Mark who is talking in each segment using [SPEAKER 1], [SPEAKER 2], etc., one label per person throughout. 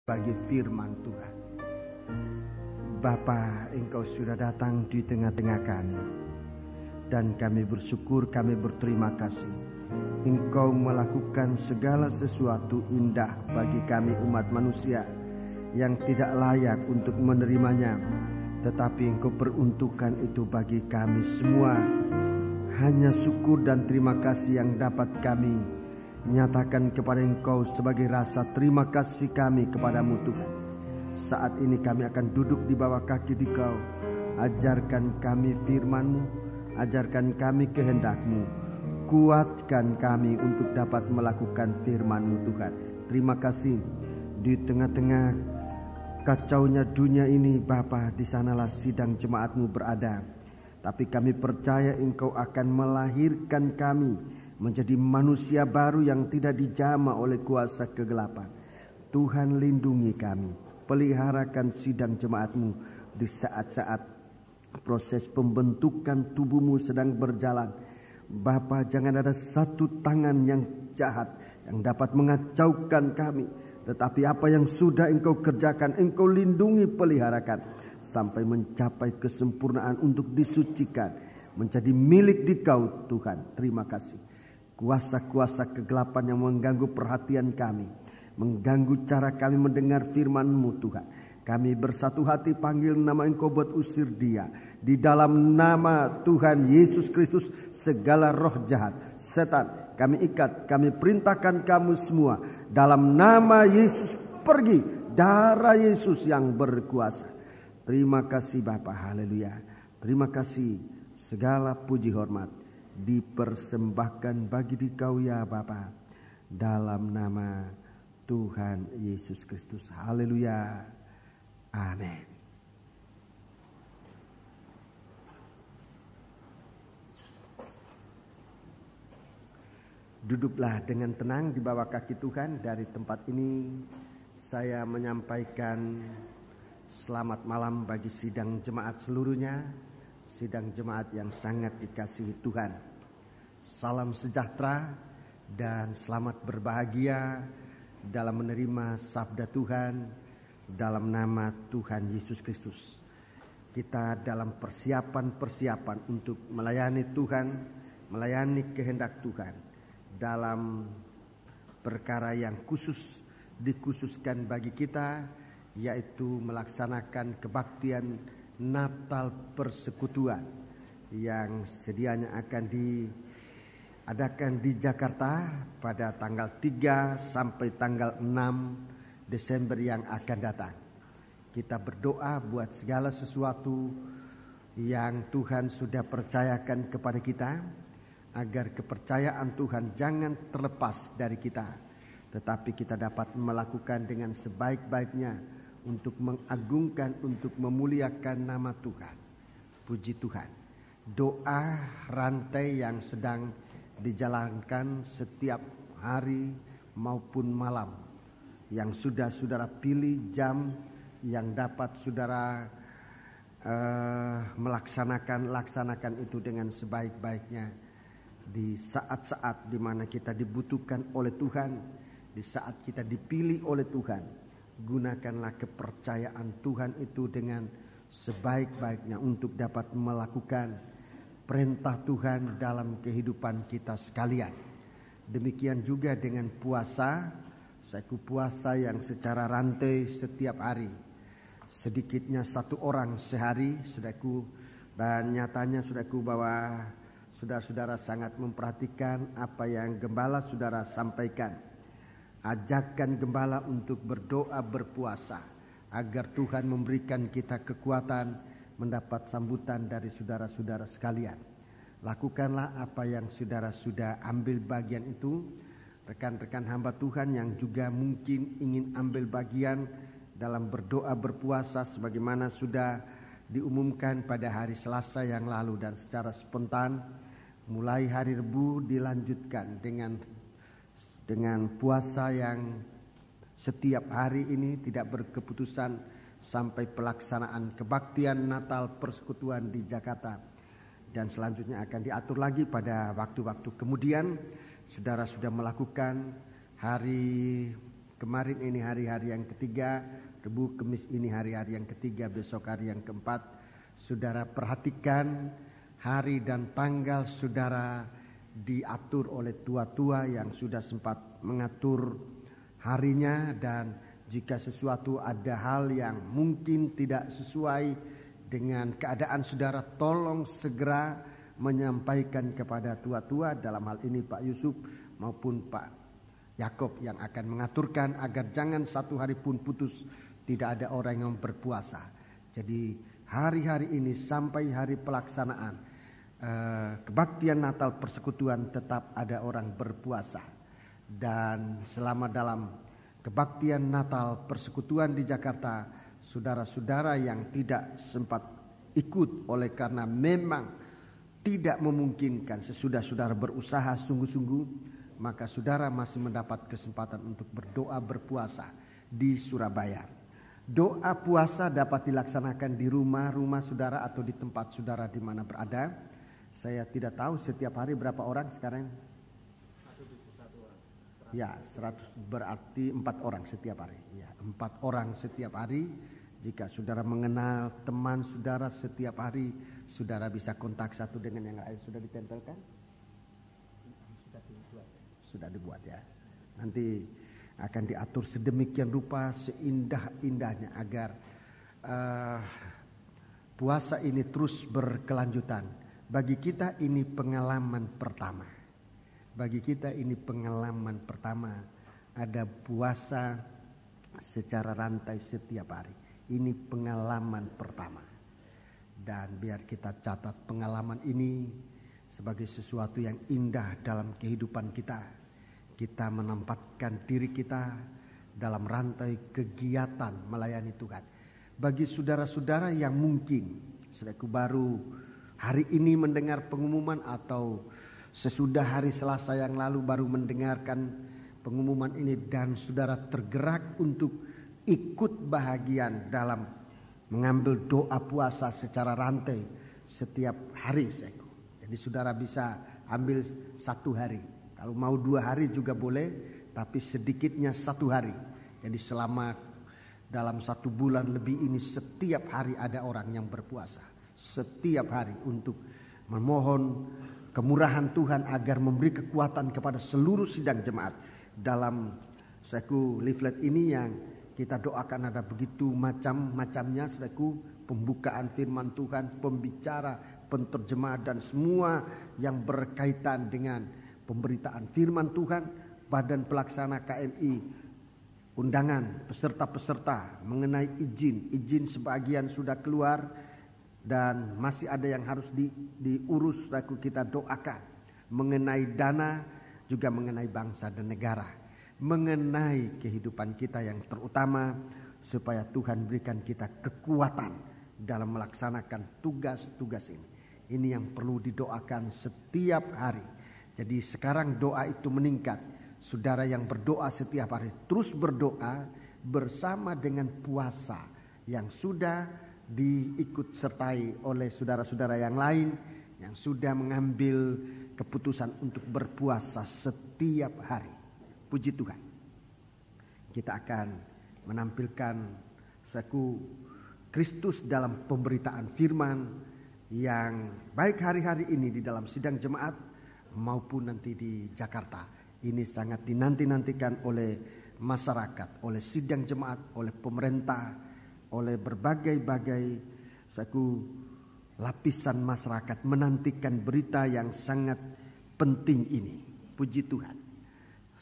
[SPEAKER 1] bagi firman Tuhan. Bapa, Engkau sudah datang di tengah-tengah kami, dan kami bersyukur, kami berterima kasih. Engkau melakukan segala sesuatu indah bagi kami umat manusia yang tidak layak untuk menerimanya, tetapi Engkau peruntukkan itu bagi kami semua. Hanya syukur dan terima kasih yang dapat kami nyatakan kepada Engkau sebagai rasa terima kasih kami kepadamu Tuhan. Saat ini kami akan duduk di bawah kaki Engkau. Ajarkan kami firman-Mu, ajarkan kami kehendak-Mu, kuatkan kami untuk dapat melakukan firman-Mu Tuhan. Terima kasih. Di tengah-tengah kacaunya dunia ini Bapa, di sanalah sidang jemaat-Mu berada. Tapi kami percaya Engkau akan melahirkan kami menjadi manusia baru yang tidak dijamah oleh kuasa kegelapan. Tuhan, lindungi kami, peliharakan sidang jemaat-Mu di saat-saat proses pembentukan tubuh-Mu sedang berjalan. Bapa, jangan ada satu tangan yang jahat yang dapat mengacaukan kami, tetapi apa yang sudah Engkau kerjakan, Engkau lindungi, peliharakan sampai mencapai kesempurnaan untuk disucikan menjadi milik Dikau Tuhan. Terima kasih. Kuasa-kuasa kegelapan yang mengganggu perhatian kami, mengganggu cara kami mendengar firman-Mu Tuhan, kami bersatu hati panggil nama Engkau buat usir dia. Di dalam nama Tuhan Yesus Kristus, segala roh jahat, setan, kami ikat, kami perintahkan kamu semua dalam nama Yesus, pergi. Darah Yesus yang berkuasa. Terima kasih Bapa, haleluya. Terima kasih, segala puji hormat dipersembahkan bagi Dikau ya Bapa, dalam nama Tuhan Yesus Kristus. Haleluya. Amin. Duduklah dengan tenang di bawah kaki Tuhan. Dari tempat ini saya menyampaikan selamat malam bagi sidang jemaat seluruhnya, sidang jemaat yang sangat dikasihi Tuhan. Salam sejahtera dan selamat berbahagia dalam menerima sabda Tuhan dalam nama Tuhan Yesus Kristus. Kita dalam persiapan untuk melayani Tuhan, melayani kehendak Tuhan dalam perkara yang khusus dikhususkan bagi kita, yaitu melaksanakan kebaktian Natal Persekutuan yang sedianya akan diadakan di Jakarta pada tanggal 3 sampai tanggal 6 Desember yang akan datang. Kita berdoa buat segala sesuatu yang Tuhan sudah percayakan kepada kita, agar kepercayaan Tuhan jangan terlepas dari kita, tetapi kita dapat melakukan dengan sebaik-baiknya untuk mengagungkan, untuk memuliakan nama Tuhan. Puji Tuhan. Doa rantai yang sedang dijalankan setiap hari maupun malam, yang sudah saudara pilih jam yang dapat saudara laksanakan itu dengan sebaik-baiknya di saat-saat di mana kita dibutuhkan oleh Tuhan, di saat kita dipilih oleh Tuhan. Gunakanlah kepercayaan Tuhan itu dengan sebaik-baiknya untuk dapat melakukan perintah Tuhan dalam kehidupan kita sekalian. Demikian juga dengan puasa, saiku puasa yang secara rantai setiap hari, sedikitnya 1 orang sehari, saudaraku. Dan nyatanya saudaraku bahwa saudara-saudara sangat memperhatikan apa yang gembala saudara sampaikan. Ajakan gembala untuk berdoa, berpuasa, agar Tuhan memberikan kita kekuatan mendapat sambutan dari saudara-saudara sekalian. Lakukanlah apa yang saudara sudah ambil bagian itu. Rekan-rekan hamba Tuhan yang juga mungkin ingin ambil bagian dalam berdoa, berpuasa, sebagaimana sudah diumumkan pada hari Selasa yang lalu, dan secara spontan mulai hari Rebu dilanjutkan dengan puasa yang setiap hari ini tidak berkeputusan sampai pelaksanaan kebaktian Natal Persekutuan di Jakarta. Dan selanjutnya akan diatur lagi pada waktu-waktu kemudian. Saudara sudah melakukan hari Kemarin ini hari-hari yang ketiga, Rebu, Kemis ini hari-hari yang ketiga, besok hari yang keempat. Saudara perhatikan hari dan tanggal saudara diatur oleh tua-tua yang sudah sempat mengatur harinya, dan jika sesuatu ada hal yang mungkin tidak sesuai dengan keadaan saudara, tolong segera menyampaikan kepada tua-tua, dalam hal ini Pak Yusuf maupun Pak Yakob yang akan mengaturkan agar jangan satu hari pun putus tidak ada orang yang berpuasa. Jadi hari-hari ini sampai hari pelaksanaan kebaktian Natal Persekutuan tetap ada orang berpuasa. Dan selama dalam kebaktian Natal Persekutuan di Jakarta, saudara-saudara yang tidak sempat ikut oleh karena memang tidak memungkinkan, sesudah saudara berusaha sungguh-sungguh, maka saudara masih mendapat kesempatan untuk berdoa berpuasa di Surabaya. Doa puasa dapat dilaksanakan di rumah-rumah saudara atau di tempat saudara di mana berada. Saya tidak tahu setiap hari berapa orang sekarang. Ya, 100 berarti 4 orang setiap hari. Ya, 4 orang setiap hari. Jika saudara mengenal teman saudara setiap hari, saudara bisa kontak satu dengan yang lain. Sudah ditempelkan? Sudah dibuat ya. Nanti akan diatur sedemikian rupa, seindah-indahnya agar puasa ini terus berkelanjutan. Bagi kita ini pengalaman pertama. Bagi kita ini pengalaman pertama ada puasa secara rantai setiap hari. Ini pengalaman pertama. Dan biar kita catat pengalaman ini sebagai sesuatu yang indah dalam kehidupan kita. Kita menempatkan diri kita dalam rantai kegiatan melayani Tuhan. Bagi saudara-saudara yang mungkin saudaraku baru hari ini mendengar pengumuman atau sesudah hari Selasa yang lalu baru mendengarkan pengumuman ini, dan saudara tergerak untuk ikut bahagian dalam mengambil doa puasa secara rantai setiap hari. Jadi saudara bisa ambil 1 hari. Kalau mau 2 hari juga boleh, tapi sedikitnya 1 hari. Jadi selama dalam 1 bulan lebih ini setiap hari ada orang yang berpuasa. Setiap hari untuk memohon kemurahan Tuhan agar memberi kekuatan kepada seluruh sidang jemaat. Dalam saudaraku leaflet ini yang kita doakan ada begitu macam-macamnya saudaraku, pembukaan firman Tuhan, pembicara, penterjemah dan semua yang berkaitan dengan pemberitaan firman Tuhan. Badan pelaksana KMI, undangan peserta-peserta mengenai izin sebagian sudah keluar dan masih ada yang harus diurus. Kita doakan mengenai dana, juga mengenai bangsa dan negara, mengenai kehidupan kita yang terutama, supaya Tuhan berikan kita kekuatan dalam melaksanakan tugas-tugas ini. Ini yang perlu didoakan setiap hari. Jadi sekarang doa itu meningkat. Saudara yang berdoa setiap hari terus berdoa bersama dengan puasa yang sudah diikut sertai oleh saudara-saudara yang lain yang sudah mengambil keputusan untuk berpuasa setiap hari. Puji Tuhan. Kita akan menampilkan suatu Kristus dalam pemberitaan firman yang baik hari-hari ini di dalam sidang jemaat maupun nanti di Jakarta. Ini sangat dinanti-nantikan oleh masyarakat, oleh sidang jemaat, oleh pemerintah, oleh berbagai-bagai suatu lapisan masyarakat menantikan berita yang sangat penting ini. Puji Tuhan.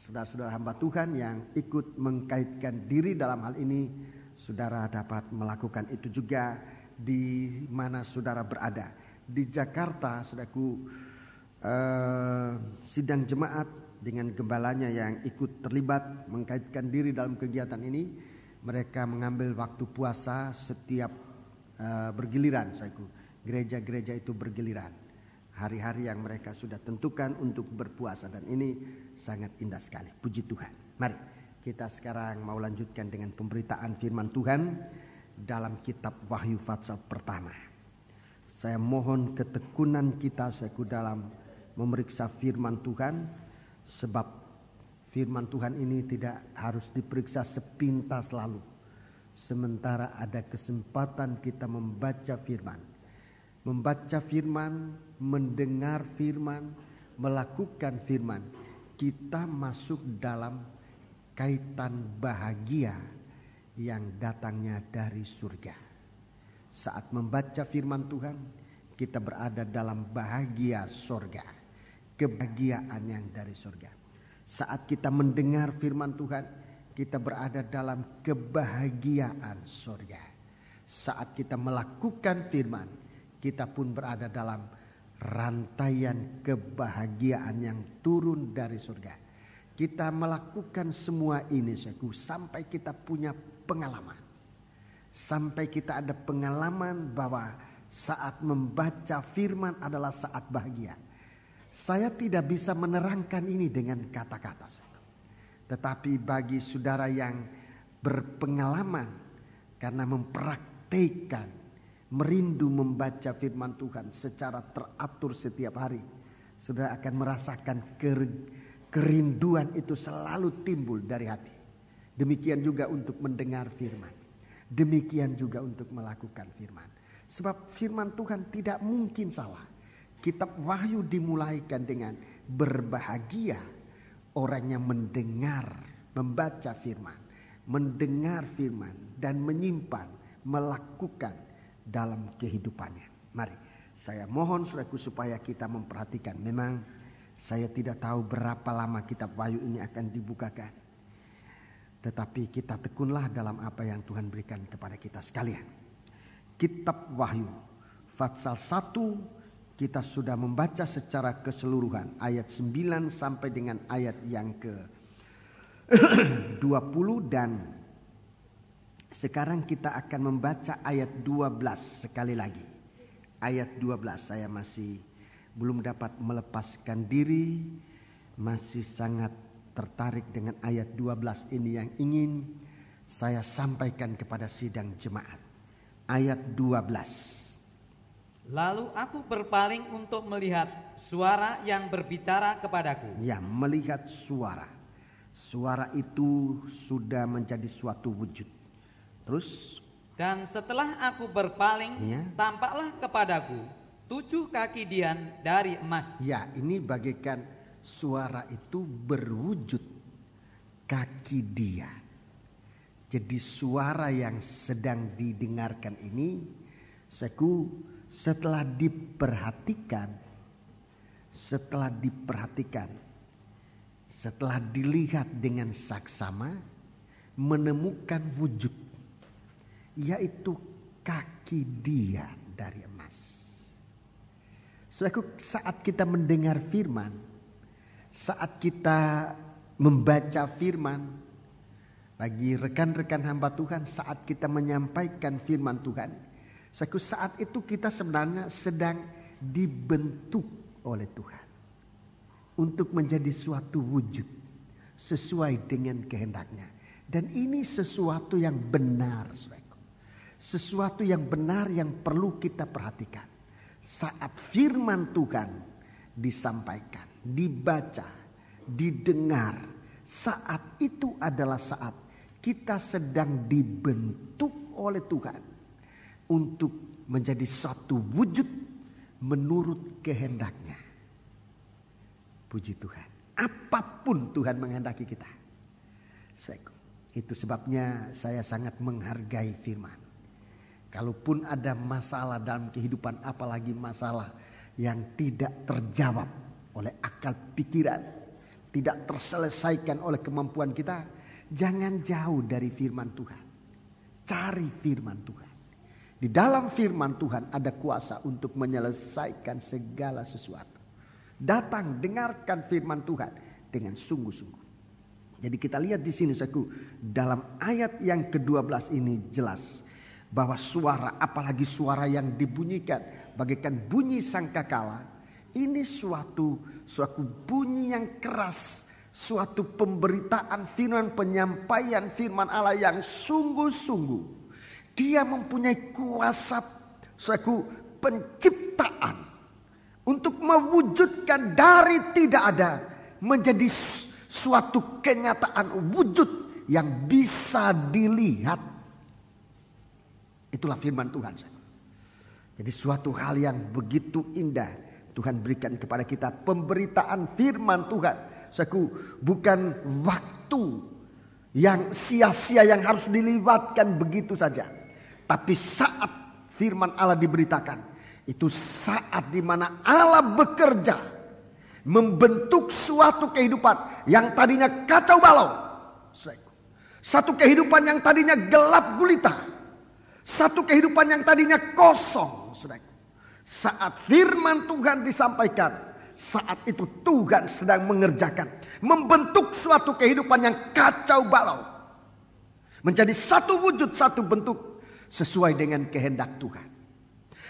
[SPEAKER 1] Saudara-saudara hamba Tuhan yang ikut mengkaitkan diri dalam hal ini, saudara dapat melakukan itu juga di mana saudara berada. Di Jakarta, saudaraku, sidang jemaat dengan gembalanya yang ikut terlibat mengkaitkan diri dalam kegiatan ini, mereka mengambil waktu puasa setiap bergiliran, saudaraku. Gereja-gereja itu bergiliran. Hari-hari yang mereka sudah tentukan untuk berpuasa, dan ini sangat indah sekali. Puji Tuhan. Mari kita sekarang mau lanjutkan dengan pemberitaan firman Tuhan dalam kitab Wahyu pasal pertama. Saya mohon ketekunan kita dalam memeriksa firman Tuhan, sebab firman Tuhan ini tidak harus diperiksa sepintas lalu. Sementara ada kesempatan kita membaca firman. Membaca firman, mendengar firman, melakukan firman. Kita masuk dalam kaitan bahagia yang datangnya dari surga. Saat membaca firman Tuhan, kita berada dalam bahagia surga. Kebahagiaan yang dari surga. Saat kita mendengar firman Tuhan, kita berada dalam kebahagiaan surga. Saat kita melakukan firman, kita pun berada dalam rantaian kebahagiaan yang turun dari surga. Kita melakukan semua ini sampai kita punya pengalaman. Sampai kita ada pengalaman bahwa saat membaca firman adalah saat bahagia. Saya tidak bisa menerangkan ini dengan kata-kata. Tetapi bagi saudara yang berpengalaman karena mempraktikkan, merindu membaca firman Tuhan secara teratur setiap hari, saudara akan merasakan kerinduan itu selalu timbul dari hati. Demikian juga untuk mendengar firman. Demikian juga untuk melakukan firman. Sebab firman Tuhan tidak mungkin salah. Kitab Wahyu dimulaikan dengan berbahagia orang yang mendengar, membaca firman, mendengar firman dan menyimpan, melakukan dalam kehidupannya. Mari, saya mohon saudaraku supaya kita memperhatikan. Memang saya tidak tahu berapa lama kitab Wahyu ini akan dibukakan. Tetapi kita tekunlah dalam apa yang Tuhan berikan kepada kita sekalian. Kitab Wahyu, pasal 1, kita sudah membaca secara keseluruhan. Ayat 9 sampai dengan ayat yang ke 20. Dan sekarang kita akan membaca ayat 12 sekali lagi. Ayat 12, saya masih belum dapat melepaskan diri. Masih sangat tertarik dengan ayat 12 ini yang ingin saya sampaikan kepada sidang jemaat. Ayat 12.
[SPEAKER 2] Lalu aku berpaling untuk melihat suara yang berbicara kepadaku.
[SPEAKER 1] Ya, melihat suara. Suara itu sudah menjadi suatu wujud. Terus?
[SPEAKER 2] Dan setelah aku berpaling, tampaklah kepadaku 7 kaki dian dari emas.
[SPEAKER 1] Ya, ini bagaikan suara itu berwujud kaki dia. Jadi suara yang sedang didengarkan ini, setelah diperhatikan, setelah dilihat dengan saksama, menemukan wujud, yaitu kaki dia dari emas. Saat kita mendengar firman, saat kita membaca firman, bagi rekan-rekan hamba Tuhan, saat kita menyampaikan firman Tuhan, saat itu kita sebenarnya sedang dibentuk oleh Tuhan untuk menjadi suatu wujud sesuai dengan kehendaknya. Dan ini sesuatu yang benar, sesuatu yang benar yang perlu kita perhatikan. Saat firman Tuhan disampaikan, dibaca, didengar, saat itu adalah saat kita sedang dibentuk oleh Tuhan untuk menjadi satu wujud menurut kehendaknya. Puji Tuhan. Apapun Tuhan menghendaki kita. Itu sebabnya saya sangat menghargai firman. Kalaupun ada masalah dalam kehidupan, apalagi masalah yang tidak terjawab oleh akal pikiran, tidak terselesaikan oleh kemampuan kita, jangan jauh dari firman Tuhan. Cari firman Tuhan. Di dalam firman Tuhan ada kuasa untuk menyelesaikan segala sesuatu. Datang, dengarkan firman Tuhan dengan sungguh-sungguh. Jadi kita lihat di sini dalam ayat yang ke-12 ini jelas bahwa suara, apalagi suara yang dibunyikan bagaikan bunyi sangkakala, ini suatu bunyi yang keras, suatu pemberitaan firman, penyampaian firman Allah yang sungguh-sungguh. Dia mempunyai kuasa suatu penciptaan untuk mewujudkan dari tidak ada menjadi suatu kenyataan wujud yang bisa dilihat. Itulah firman Tuhan. Jadi suatu hal yang begitu indah Tuhan berikan kepada kita, pemberitaan firman Tuhan. Bukan waktu yang sia-sia yang harus dilewatkan begitu saja. Tapi saat firman Allah diberitakan, itu saat di mana Allah bekerja membentuk suatu kehidupan yang tadinya kacau balau. Satu kehidupan yang tadinya gelap gulita. Satu kehidupan yang tadinya kosong. Saat firman Tuhan disampaikan, saat itu Tuhan sedang mengerjakan, membentuk suatu kehidupan yang kacau balau menjadi satu wujud, satu bentuk sesuai dengan kehendak Tuhan.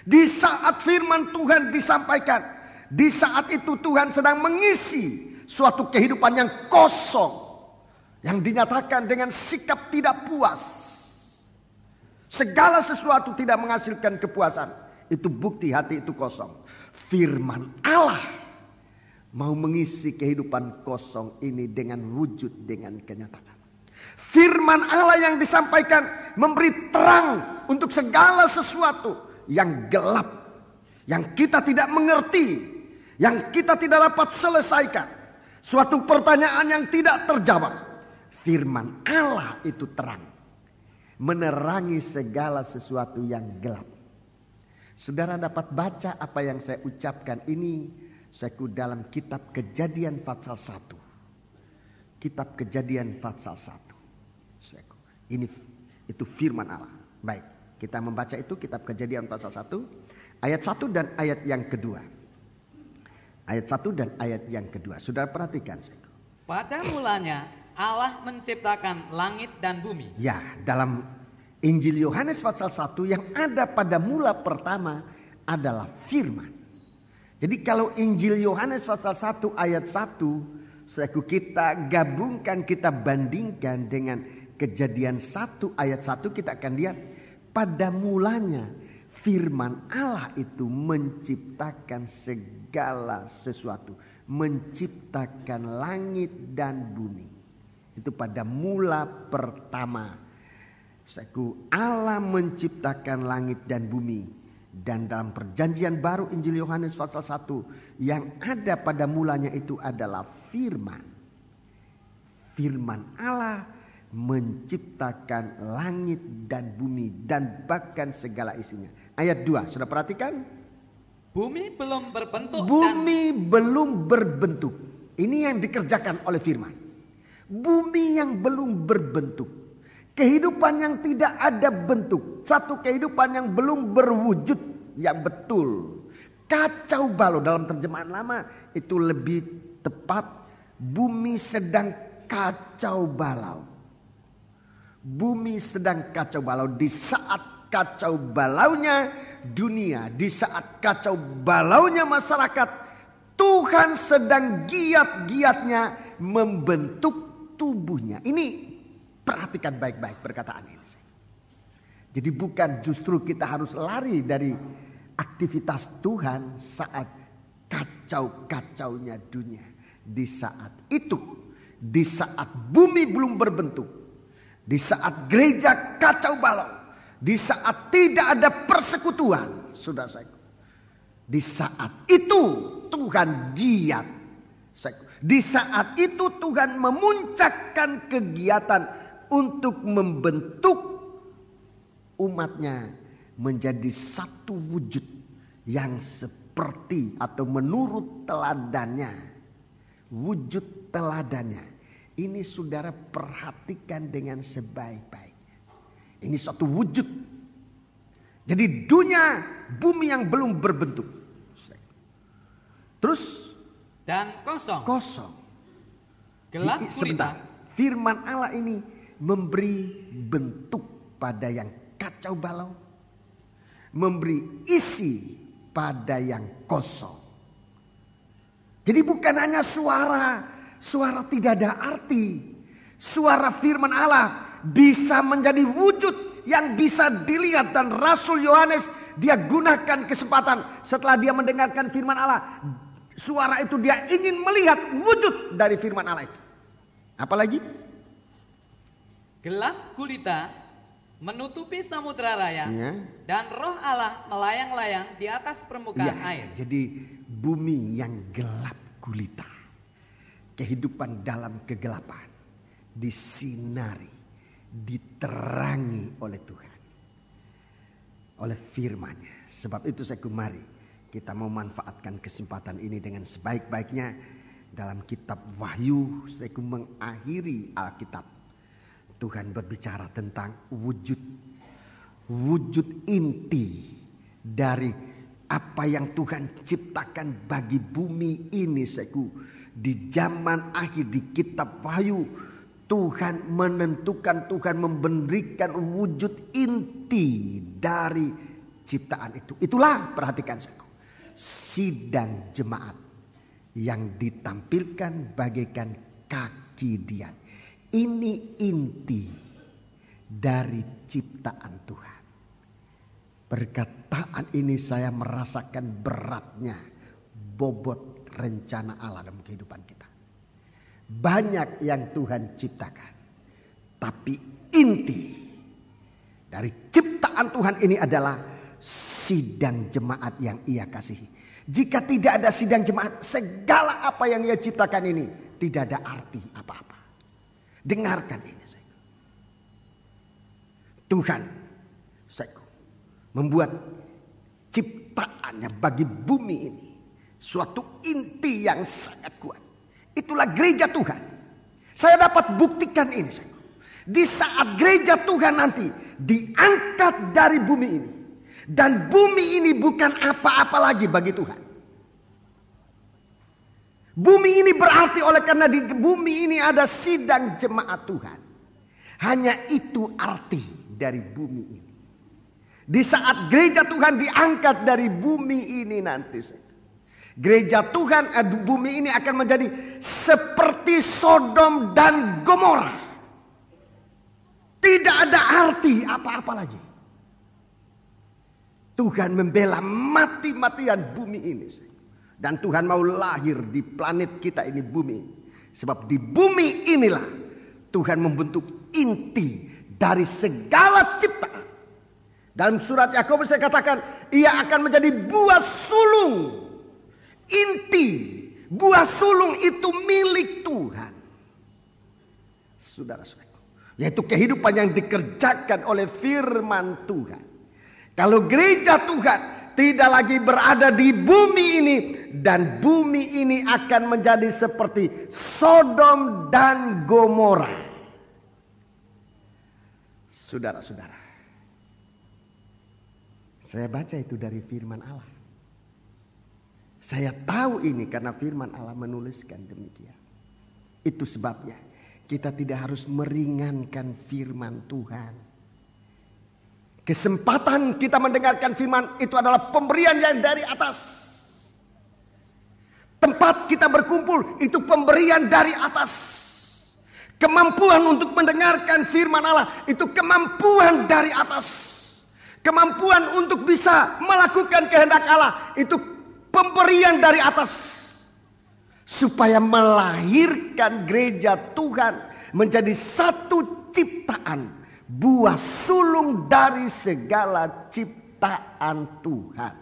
[SPEAKER 1] Di saat firman Tuhan disampaikan, di saat itu Tuhan sedang mengisi suatu kehidupan yang kosong, yang dinyatakan dengan sikap tidak puas. Segala sesuatu tidak menghasilkan kepuasan. Itu bukti hati itu kosong. Firman Allah mau mengisi kehidupan kosong ini dengan wujud, dengan kenyataan. Firman Allah yang disampaikan memberi terang untuk segala sesuatu yang gelap, yang kita tidak mengerti, yang kita tidak dapat selesaikan. Suatu pertanyaan yang tidak terjawab. Firman Allah itu terang, menerangi segala sesuatu yang gelap. Saudara dapat baca apa yang saya ucapkan ini dalam kitab Kejadian pasal 1. Kitab Kejadian pasal 1. Itu firman Allah. Baik, kita membaca itu kitab Kejadian pasal 1 ayat 1 dan ayat yang kedua. Ayat 1 dan ayat yang kedua. Saudara perhatikan.
[SPEAKER 2] Pada mulanya Allah menciptakan langit dan bumi.
[SPEAKER 1] Ya, dalam Injil Yohanes pasal 1 yang ada pada mula pertama adalah firman. Jadi kalau Injil Yohanes pasal 1 ayat 1 kita gabungkan, kita bandingkan dengan Kejadian 1 ayat 1, kita akan lihat pada mulanya firman Allah itu menciptakan segala sesuatu, menciptakan langit dan bumi. Itu pada mula pertama. Allah menciptakan langit dan bumi. Dan dalam perjanjian baru Injil Yohanes pasal 1 yang ada pada mulanya itu adalah firman. Firman Allah menciptakan langit dan bumi dan bahkan segala isinya. Ayat 2, sudah perhatikan?
[SPEAKER 2] Bumi belum berbentuk.
[SPEAKER 1] Bumi belum berbentuk. Ini yang dikerjakan oleh firman. Bumi yang belum berbentuk. Kehidupan yang tidak ada bentuk. Satu kehidupan yang belum berwujud yang betul. Kacau balau, dalam terjemahan lama itu lebih tepat. Bumi sedang kacau balau. Bumi sedang kacau balau. Di saat kacau balaunya dunia, di saat kacau balaunya masyarakat, Tuhan sedang giat-giatnya membentuk tubuhnya. Ini perhatikan baik-baik perkataan ini. Jadi bukan justru kita harus lari dari aktivitas Tuhan saat kacau-kacaunya dunia. Di saat itu, di saat bumi belum berbentuk, di saat gereja kacau balau, di saat tidak ada persekutuan, sudah saya. Di saat itu Tuhan giat. Di saat itu Tuhan memuncakkan kegiatan untuk membentuk umatnya menjadi satu wujud yang seperti atau menurut teladannya. Wujud teladannya. Ini saudara perhatikan dengan sebaik-baiknya. Ini suatu wujud. Jadi dunia, bumi yang belum berbentuk. Terus
[SPEAKER 2] dan kosong.
[SPEAKER 1] Kosong.
[SPEAKER 2] Gelap
[SPEAKER 1] sebentar. Firman Allah ini memberi bentuk pada yang kacau balau, memberi isi pada yang kosong. Jadi bukan hanya suara tidak ada arti. Suara firman Allah bisa menjadi wujud yang bisa dilihat, dan Rasul Yohanes dia gunakan kesempatan setelah dia mendengarkan firman Allah. Suara itu dia ingin melihat wujud dari firman Allah itu. Apalagi?
[SPEAKER 2] Gelap gulita menutupi samudra raya, dan roh Allah melayang-layang di atas permukaan air.
[SPEAKER 1] Jadi bumi yang gelap gulita, kehidupan dalam kegelapan, disinari, diterangi oleh Tuhan, oleh firman-Nya. Sebab itu saya kemari, kita mau manfaatkan kesempatan ini dengan sebaik-baiknya. Dalam kitab Wahyu, saya mengakhiri Alkitab. Tuhan berbicara tentang wujud inti dari apa yang Tuhan ciptakan bagi bumi ini. Di zaman akhir, di kitab Wahyu, Tuhan menentukan, Tuhan memberikan wujud inti dari ciptaan itu. Itulah, perhatikan sidang jemaat yang ditampilkan bagaikan kaki Dia. Ini inti dari ciptaan Tuhan. Perkataan ini saya merasakan beratnya bobot rencana Allah dalam kehidupan kita. Banyak yang Tuhan ciptakan, tapi inti dari ciptaan Tuhan ini adalah sidang jemaat yang Ia kasihi. Jika tidak ada sidang jemaat, segala apa yang Ia ciptakan ini tidak ada arti apa-apa. Dengarkan ini, Tuhan membuat ciptaannya bagi bumi ini suatu inti yang sangat kuat. Itulah gereja Tuhan. Saya dapat buktikan ini. Di saat gereja Tuhan nanti diangkat dari bumi ini, dan bumi ini bukan apa-apa lagi bagi Tuhan. Bumi ini berarti oleh karena di bumi ini ada sidang jemaat Tuhan. Hanya itu arti dari bumi ini. Di saat gereja Tuhan diangkat dari bumi ini nanti, gereja Tuhan, bumi ini akan menjadi seperti Sodom dan Gomora. Tidak ada arti apa-apa lagi. Tuhan membela mati-matian bumi ini. Dan Tuhan mau lahir di planet kita ini, bumi. Sebab di bumi inilah Tuhan membentuk inti dari segala ciptaan. Dalam surat Yakobus saya katakan, ia akan menjadi buah sulung. Inti buah sulung itu milik Tuhan. Saudara-saudara, yaitu kehidupan yang dikerjakan oleh firman Tuhan. Kalau gereja Tuhan tidak lagi berada di bumi ini, dan bumi ini akan menjadi seperti Sodom dan Gomora. Saudara-saudara, saya baca itu dari firman Allah. Saya tahu ini karena firman Allah menuliskan demikian. Itu sebabnya kita tidak harus meringankan firman Tuhan. Kesempatan kita mendengarkan firman itu adalah pemberian yang dari atas. Tempat kita berkumpul itu pemberian dari atas. Kemampuan untuk mendengarkan firman Allah itu kemampuan dari atas. Kemampuan untuk bisa melakukan kehendak Allah itu pemberian dari atas. Supaya melahirkan gereja Tuhan menjadi satu ciptaan. Buah sulung dari segala ciptaan Tuhan.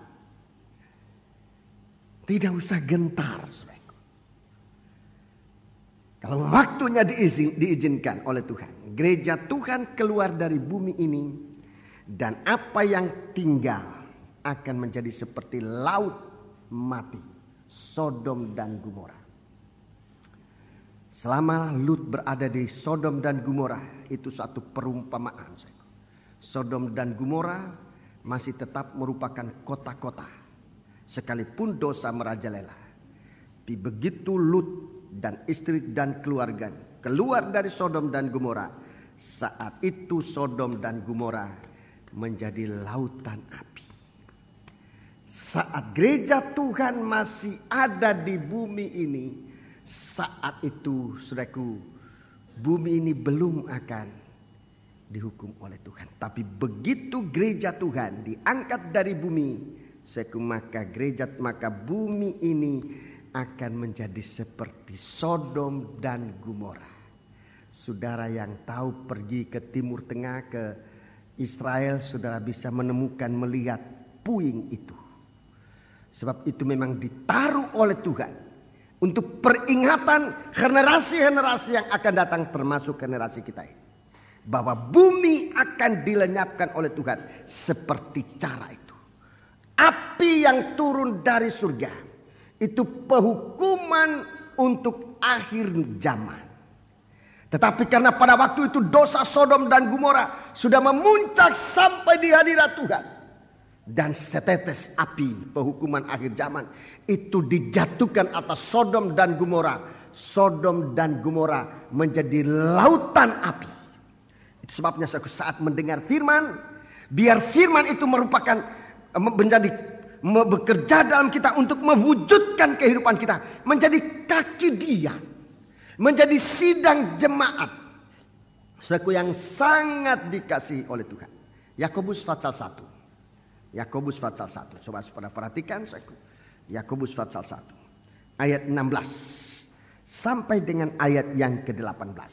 [SPEAKER 1] Tidak usah gentar. Kalau waktunya diizinkan oleh Tuhan, gereja Tuhan keluar dari bumi ini, dan apa yang tinggal akan menjadi seperti laut mati, Sodom dan Gomora. Selama Lut berada di Sodom dan Gomora, itu satu perumpamaan. Sodom dan Gomora masih tetap merupakan kota-kota, sekalipun dosa merajalela. Tapi begitu Lut dan istri dan keluarganya keluar dari Sodom dan Gomora, saat itu Sodom dan Gomora menjadi lautan api. Saat gereja Tuhan masih ada di bumi ini, saat itu, saudaraku, bumi ini belum akan dihukum oleh Tuhan. Tapi begitu gereja Tuhan diangkat dari bumi, maka bumi ini akan menjadi seperti Sodom dan Gomora. Saudara yang tahu pergi ke Timur Tengah, ke Israel, saudara bisa menemukan, melihat puing itu. Sebab itu memang ditaruh oleh Tuhan untuk peringatan generasi-generasi yang akan datang, termasuk generasi kita ini. Bahwa bumi akan dilenyapkan oleh Tuhan seperti cara itu. Api yang turun dari surga itu penghukuman untuk akhir zaman. Tetapi karena pada waktu itu dosa Sodom dan Gomora sudah memuncak sampai di hadirat Tuhan. Dan setetes api penghukuman akhir zaman itu dijatuhkan atas Sodom dan Gomora. Sodom dan Gomora menjadi lautan api. Itu sebabnya saat mendengar firman, biar firman itu merupakan bekerja dalam kita untuk mewujudkan kehidupan kita. Menjadi kaki dia. Menjadi sidang jemaat. Saudaraku yang sangat dikasihi oleh Tuhan. Yakobus pasal 1. Yakobus pasal 1. Coba saudara perhatikan saudaraku. Yakobus pasal 1. Ayat 16. Sampai dengan ayat yang ke-18.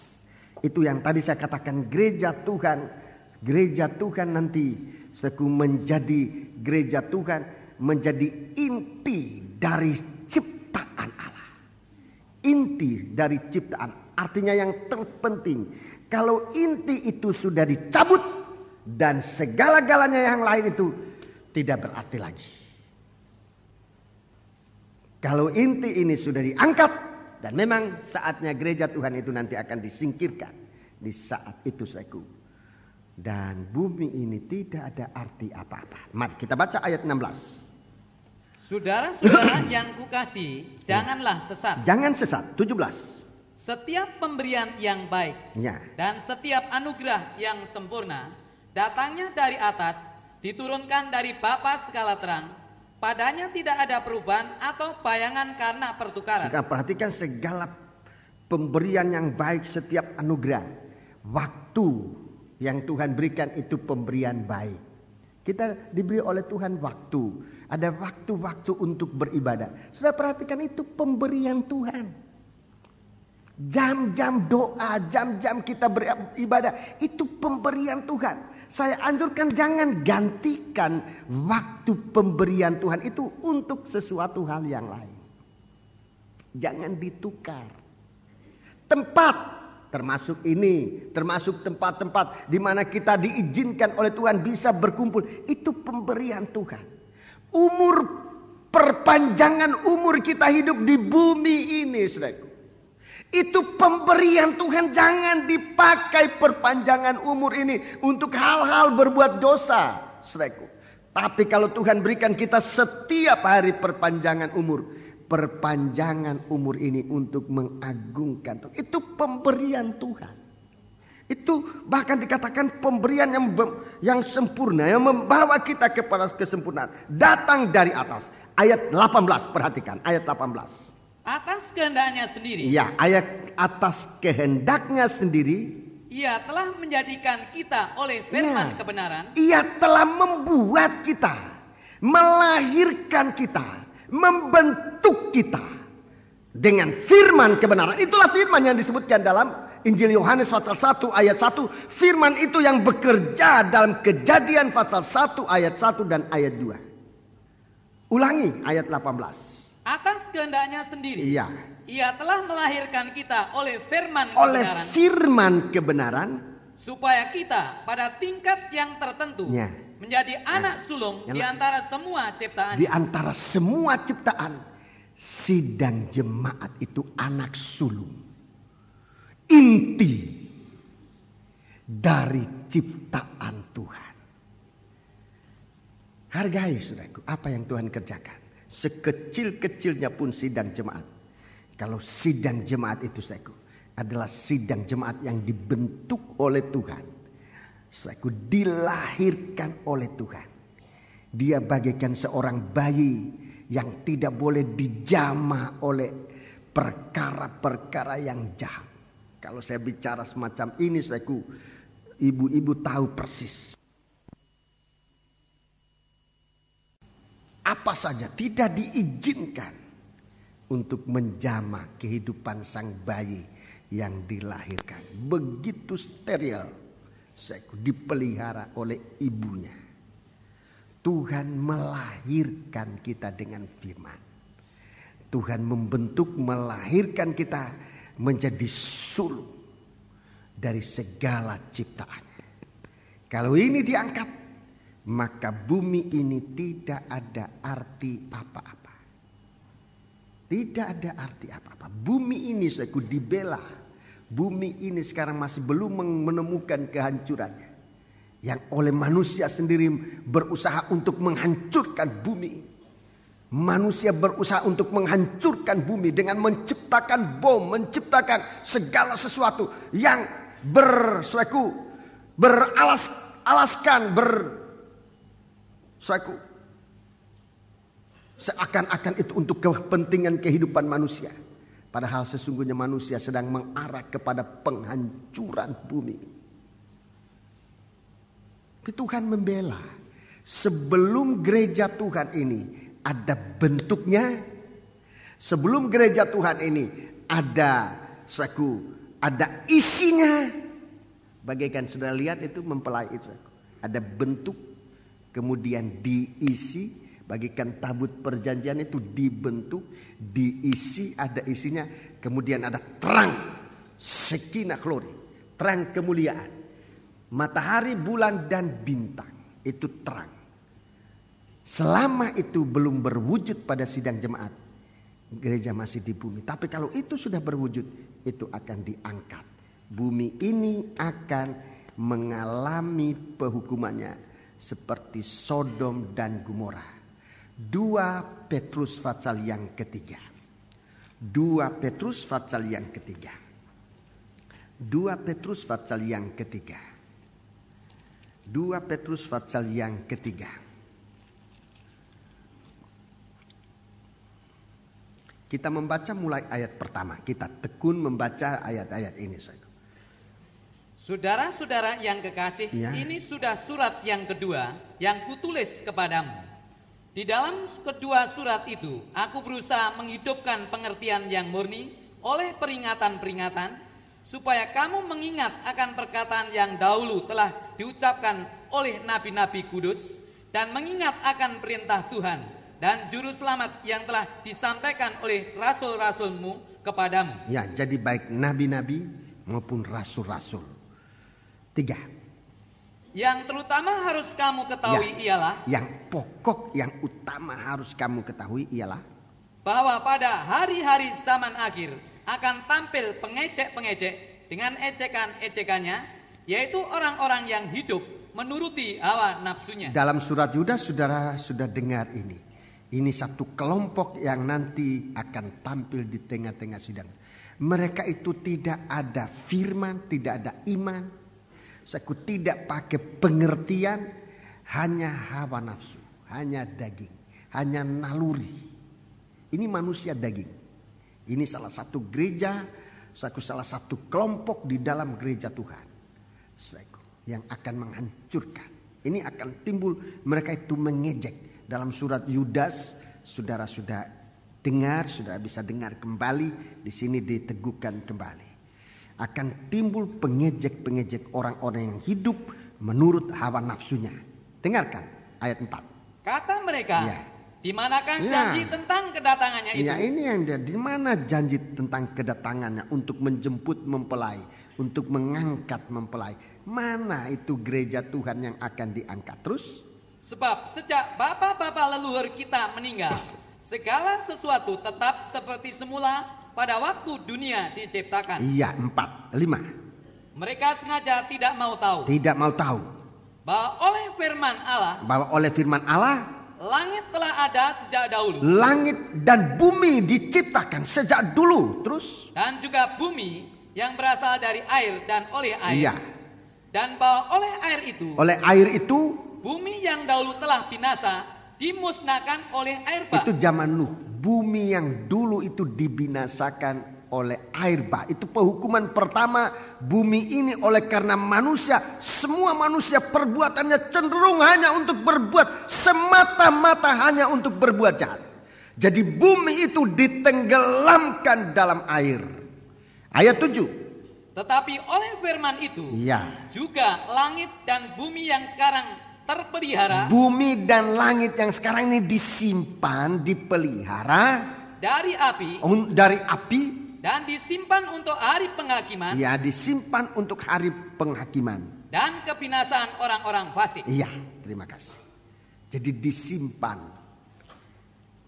[SPEAKER 1] Itu yang tadi saya katakan gereja Tuhan. Gereja Tuhan nanti saudaraku menjadi gereja Tuhan. Menjadi inti dari ciptaan Allah. Inti dari ciptaan, artinya yang terpenting. Kalau inti itu sudah dicabut dan segala-galanya yang lain itu tidak berarti lagi. Kalau inti ini sudah diangkat dan memang saatnya gereja Tuhan itu nanti akan disingkirkan di saat itu saudaraku. Dan bumi ini tidak ada arti apa-apa. Mari kita baca ayat 16.
[SPEAKER 2] Saudara-saudara yang kukasihi, janganlah sesat.
[SPEAKER 1] Jangan sesat. 17.
[SPEAKER 2] Setiap pemberian yang baik dan setiap anugerah yang sempurna datangnya dari atas, diturunkan dari Bapa segala terang. Padanya tidak ada perubahan atau bayangan karena pertukaran. Sekarang
[SPEAKER 1] perhatikan segala pemberian yang baik, setiap anugerah. Waktu yang Tuhan berikan itu pemberian baik. Kita diberi oleh Tuhan waktu. Ada waktu-waktu untuk beribadah. Sudah perhatikan itu pemberian Tuhan. Jam-jam doa, jam-jam kita beribadah. Itu pemberian Tuhan. Saya anjurkan jangan gantikan waktu pemberian Tuhan itu untuk sesuatu hal yang lain. Jangan ditukar. Tempat, termasuk ini, termasuk tempat-tempat di mana kita diizinkan oleh Tuhan bisa berkumpul. Itu pemberian Tuhan. Umur, perpanjangan umur kita hidup di bumi ini, saudaraku. Itu pemberian Tuhan. Jangan dipakai perpanjangan umur ini untuk hal-hal berbuat dosa, saudaraku. Tapi kalau Tuhan berikan kita setiap hari perpanjangan umur, perpanjangan umur ini untuk mengagungkan Tuhan. Itu pemberian Tuhan. Itu bahkan dikatakan pemberian yang sempurna, yang membawa kita kepada kesempurnaan. Datang dari atas. Ayat 18, perhatikan. Ayat 18.
[SPEAKER 2] Atas kehendaknya sendiri.
[SPEAKER 1] Ya, ayat atas kehendaknya sendiri.
[SPEAKER 2] Ia telah menjadikan kita oleh firman kebenaran.
[SPEAKER 1] Ia telah membuat kita. Melahirkan kita. Membentuk kita. Dengan firman kebenaran. Itulah firman yang disebutkan dalam Injil Yohanes pasal 1 ayat 1. Firman itu yang bekerja dalam Kejadian pasal 1 ayat 1 dan ayat 2. Ulangi ayat 18.
[SPEAKER 2] Atas kehendaknya sendiri.
[SPEAKER 1] Iya.
[SPEAKER 2] Ia telah melahirkan kita oleh firman
[SPEAKER 1] kebenaran. Oleh firman kebenaran.
[SPEAKER 2] Supaya kita pada tingkat yang tertentu menjadi anak sulung di antara semua ciptaan.
[SPEAKER 1] Di antara semua ciptaan. Sidang jemaat itu anak sulung. Inti dari ciptaan Tuhan. Hargai saudaraku apa yang Tuhan kerjakan. Sekecil-kecilnya pun sidang jemaat. Kalau sidang jemaat itu saudaraku adalah sidang jemaat yang dibentuk oleh Tuhan. Saudaraku dilahirkan oleh Tuhan. Dia bagaikan seorang bayi yang tidak boleh dijamah oleh perkara-perkara yang jahat. Kalau saya bicara semacam ini, saudaraku, ibu-ibu tahu persis. Apa saja tidak diizinkan untuk menjamah kehidupan sang bayi yang dilahirkan. Begitu steril, dipelihara oleh ibunya. Tuhan melahirkan kita dengan firman. Tuhan membentuk, melahirkan kita menjadi sulung dari segala ciptaan. Kalau ini diangkat, maka bumi ini tidak ada arti apa-apa. Tidak ada arti apa-apa. Bumi ini dibela. Bumi ini sekarang masih belum menemukan kehancurannya. Yang oleh manusia sendiri berusaha untuk menghancurkan bumi. Manusia berusaha untuk menghancurkan bumi dengan menciptakan bom, menciptakan segala sesuatu yang seakan-akan itu untuk kepentingan kehidupan manusia. Padahal sesungguhnya manusia sedang mengarah kepada penghancuran bumi. Tuhan membela. Sebelum gereja Tuhan ini ada bentuknya. Sebelum gereja Tuhan ini ada isinya. Bagaikan sudah lihat itu mempelai itu. Ada bentuk, kemudian diisi. Bagaikan tabut perjanjian itu dibentuk, diisi, ada isinya. Kemudian ada terang, Shekinah glory, terang kemuliaan. Matahari, bulan, dan bintang itu terang. Selama itu belum berwujud pada sidang jemaat, gereja masih di bumi. Tapi kalau itu sudah berwujud, itu akan diangkat. Bumi ini akan mengalami pehukumannya seperti Sodom dan Gomora. 2 Petrus pasal yang ketiga. 2 Petrus pasal yang ketiga. 2 Petrus pasal yang ketiga. 2 Petrus pasal yang ketiga. Kita membaca mulai ayat pertama. Kita tekun membaca ayat-ayat ini.
[SPEAKER 2] Saudara-saudara yang kekasih, ini sudah surat yang kedua yang kutulis kepadamu. Di dalam kedua surat itu, aku berusaha menghidupkan pengertian yang murni oleh peringatan-peringatan, supaya kamu mengingat akan perkataan yang dahulu telah diucapkan oleh nabi-nabi kudus, dan mengingat akan perintah Tuhan dan juru selamat yang telah disampaikan oleh rasul-rasulmu kepadamu.
[SPEAKER 1] Ya, jadi baik nabi-nabi maupun rasul-rasul. 3.
[SPEAKER 2] Yang terutama harus kamu ketahui ialah,
[SPEAKER 1] yang pokok, yang utama harus kamu ketahui ialah
[SPEAKER 2] bahwa pada hari-hari zaman akhir akan tampil pengecek-pengecek dengan ejekan-ejekannya, yaitu orang-orang yang hidup menuruti hawa nafsunya.
[SPEAKER 1] Dalam surat Yudas saudara sudah dengar ini. Ini satu kelompok yang nanti akan tampil di tengah-tengah sidang. Mereka itu tidak ada firman, tidak ada iman. Tidak pakai pengertian, hanya hawa nafsu, hanya daging, hanya naluri. Ini manusia daging. Ini salah satu gereja, salah satu kelompok di dalam gereja Tuhan yang akan menghancurkan. Ini akan timbul, mereka itu mengejek. Dalam surat Yudas, saudara sudah dengar, sudah bisa dengar kembali, di sini diteguhkan kembali. Akan timbul pengejek-pengejek orang-orang yang hidup menurut hawa nafsunya. Dengarkan ayat 4.
[SPEAKER 2] Kata mereka, di manakah janji tentang kedatangannya itu?
[SPEAKER 1] Ya, ini yang di mana janji tentang kedatangannya untuk menjemput mempelai, untuk mengangkat mempelai. Mana itu gereja Tuhan yang akan diangkat? Terus?
[SPEAKER 2] Sebab sejak bapa-bapa leluhur kita meninggal, segala sesuatu tetap seperti semula pada waktu dunia diciptakan.
[SPEAKER 1] Iya, 4, 5.
[SPEAKER 2] Mereka sengaja tidak mau tahu.
[SPEAKER 1] Tidak mau tahu.
[SPEAKER 2] Bahwa oleh firman Allah, langit telah ada sejak dahulu.
[SPEAKER 1] Langit dan bumi diciptakan sejak dulu. Terus?
[SPEAKER 2] Dan juga bumi yang berasal dari air dan oleh air.
[SPEAKER 1] Iya.
[SPEAKER 2] Dan bahwa oleh air itu, bumi yang dahulu telah binasa dimusnahkan oleh air bah.
[SPEAKER 1] Itu zaman Nuh. Bumi yang dulu itu dibinasakan oleh air bah. Itu penghukuman pertama bumi ini oleh karena manusia. Semua manusia perbuatannya cenderung hanya untuk berbuat. Semata-mata hanya untuk berbuat jahat. Jadi bumi itu ditenggelamkan dalam air. Ayat 7.
[SPEAKER 2] Tetapi oleh firman itu juga langit dan bumi yang sekarang terpelihara.
[SPEAKER 1] Bumi dan langit yang sekarang ini disimpan, dipelihara
[SPEAKER 2] dari api.
[SPEAKER 1] Dan
[SPEAKER 2] disimpan untuk hari penghakiman.
[SPEAKER 1] Ya, disimpan untuk hari penghakiman.
[SPEAKER 2] Dan kebinasaan orang-orang fasik.
[SPEAKER 1] Iya, terima kasih. Jadi disimpan,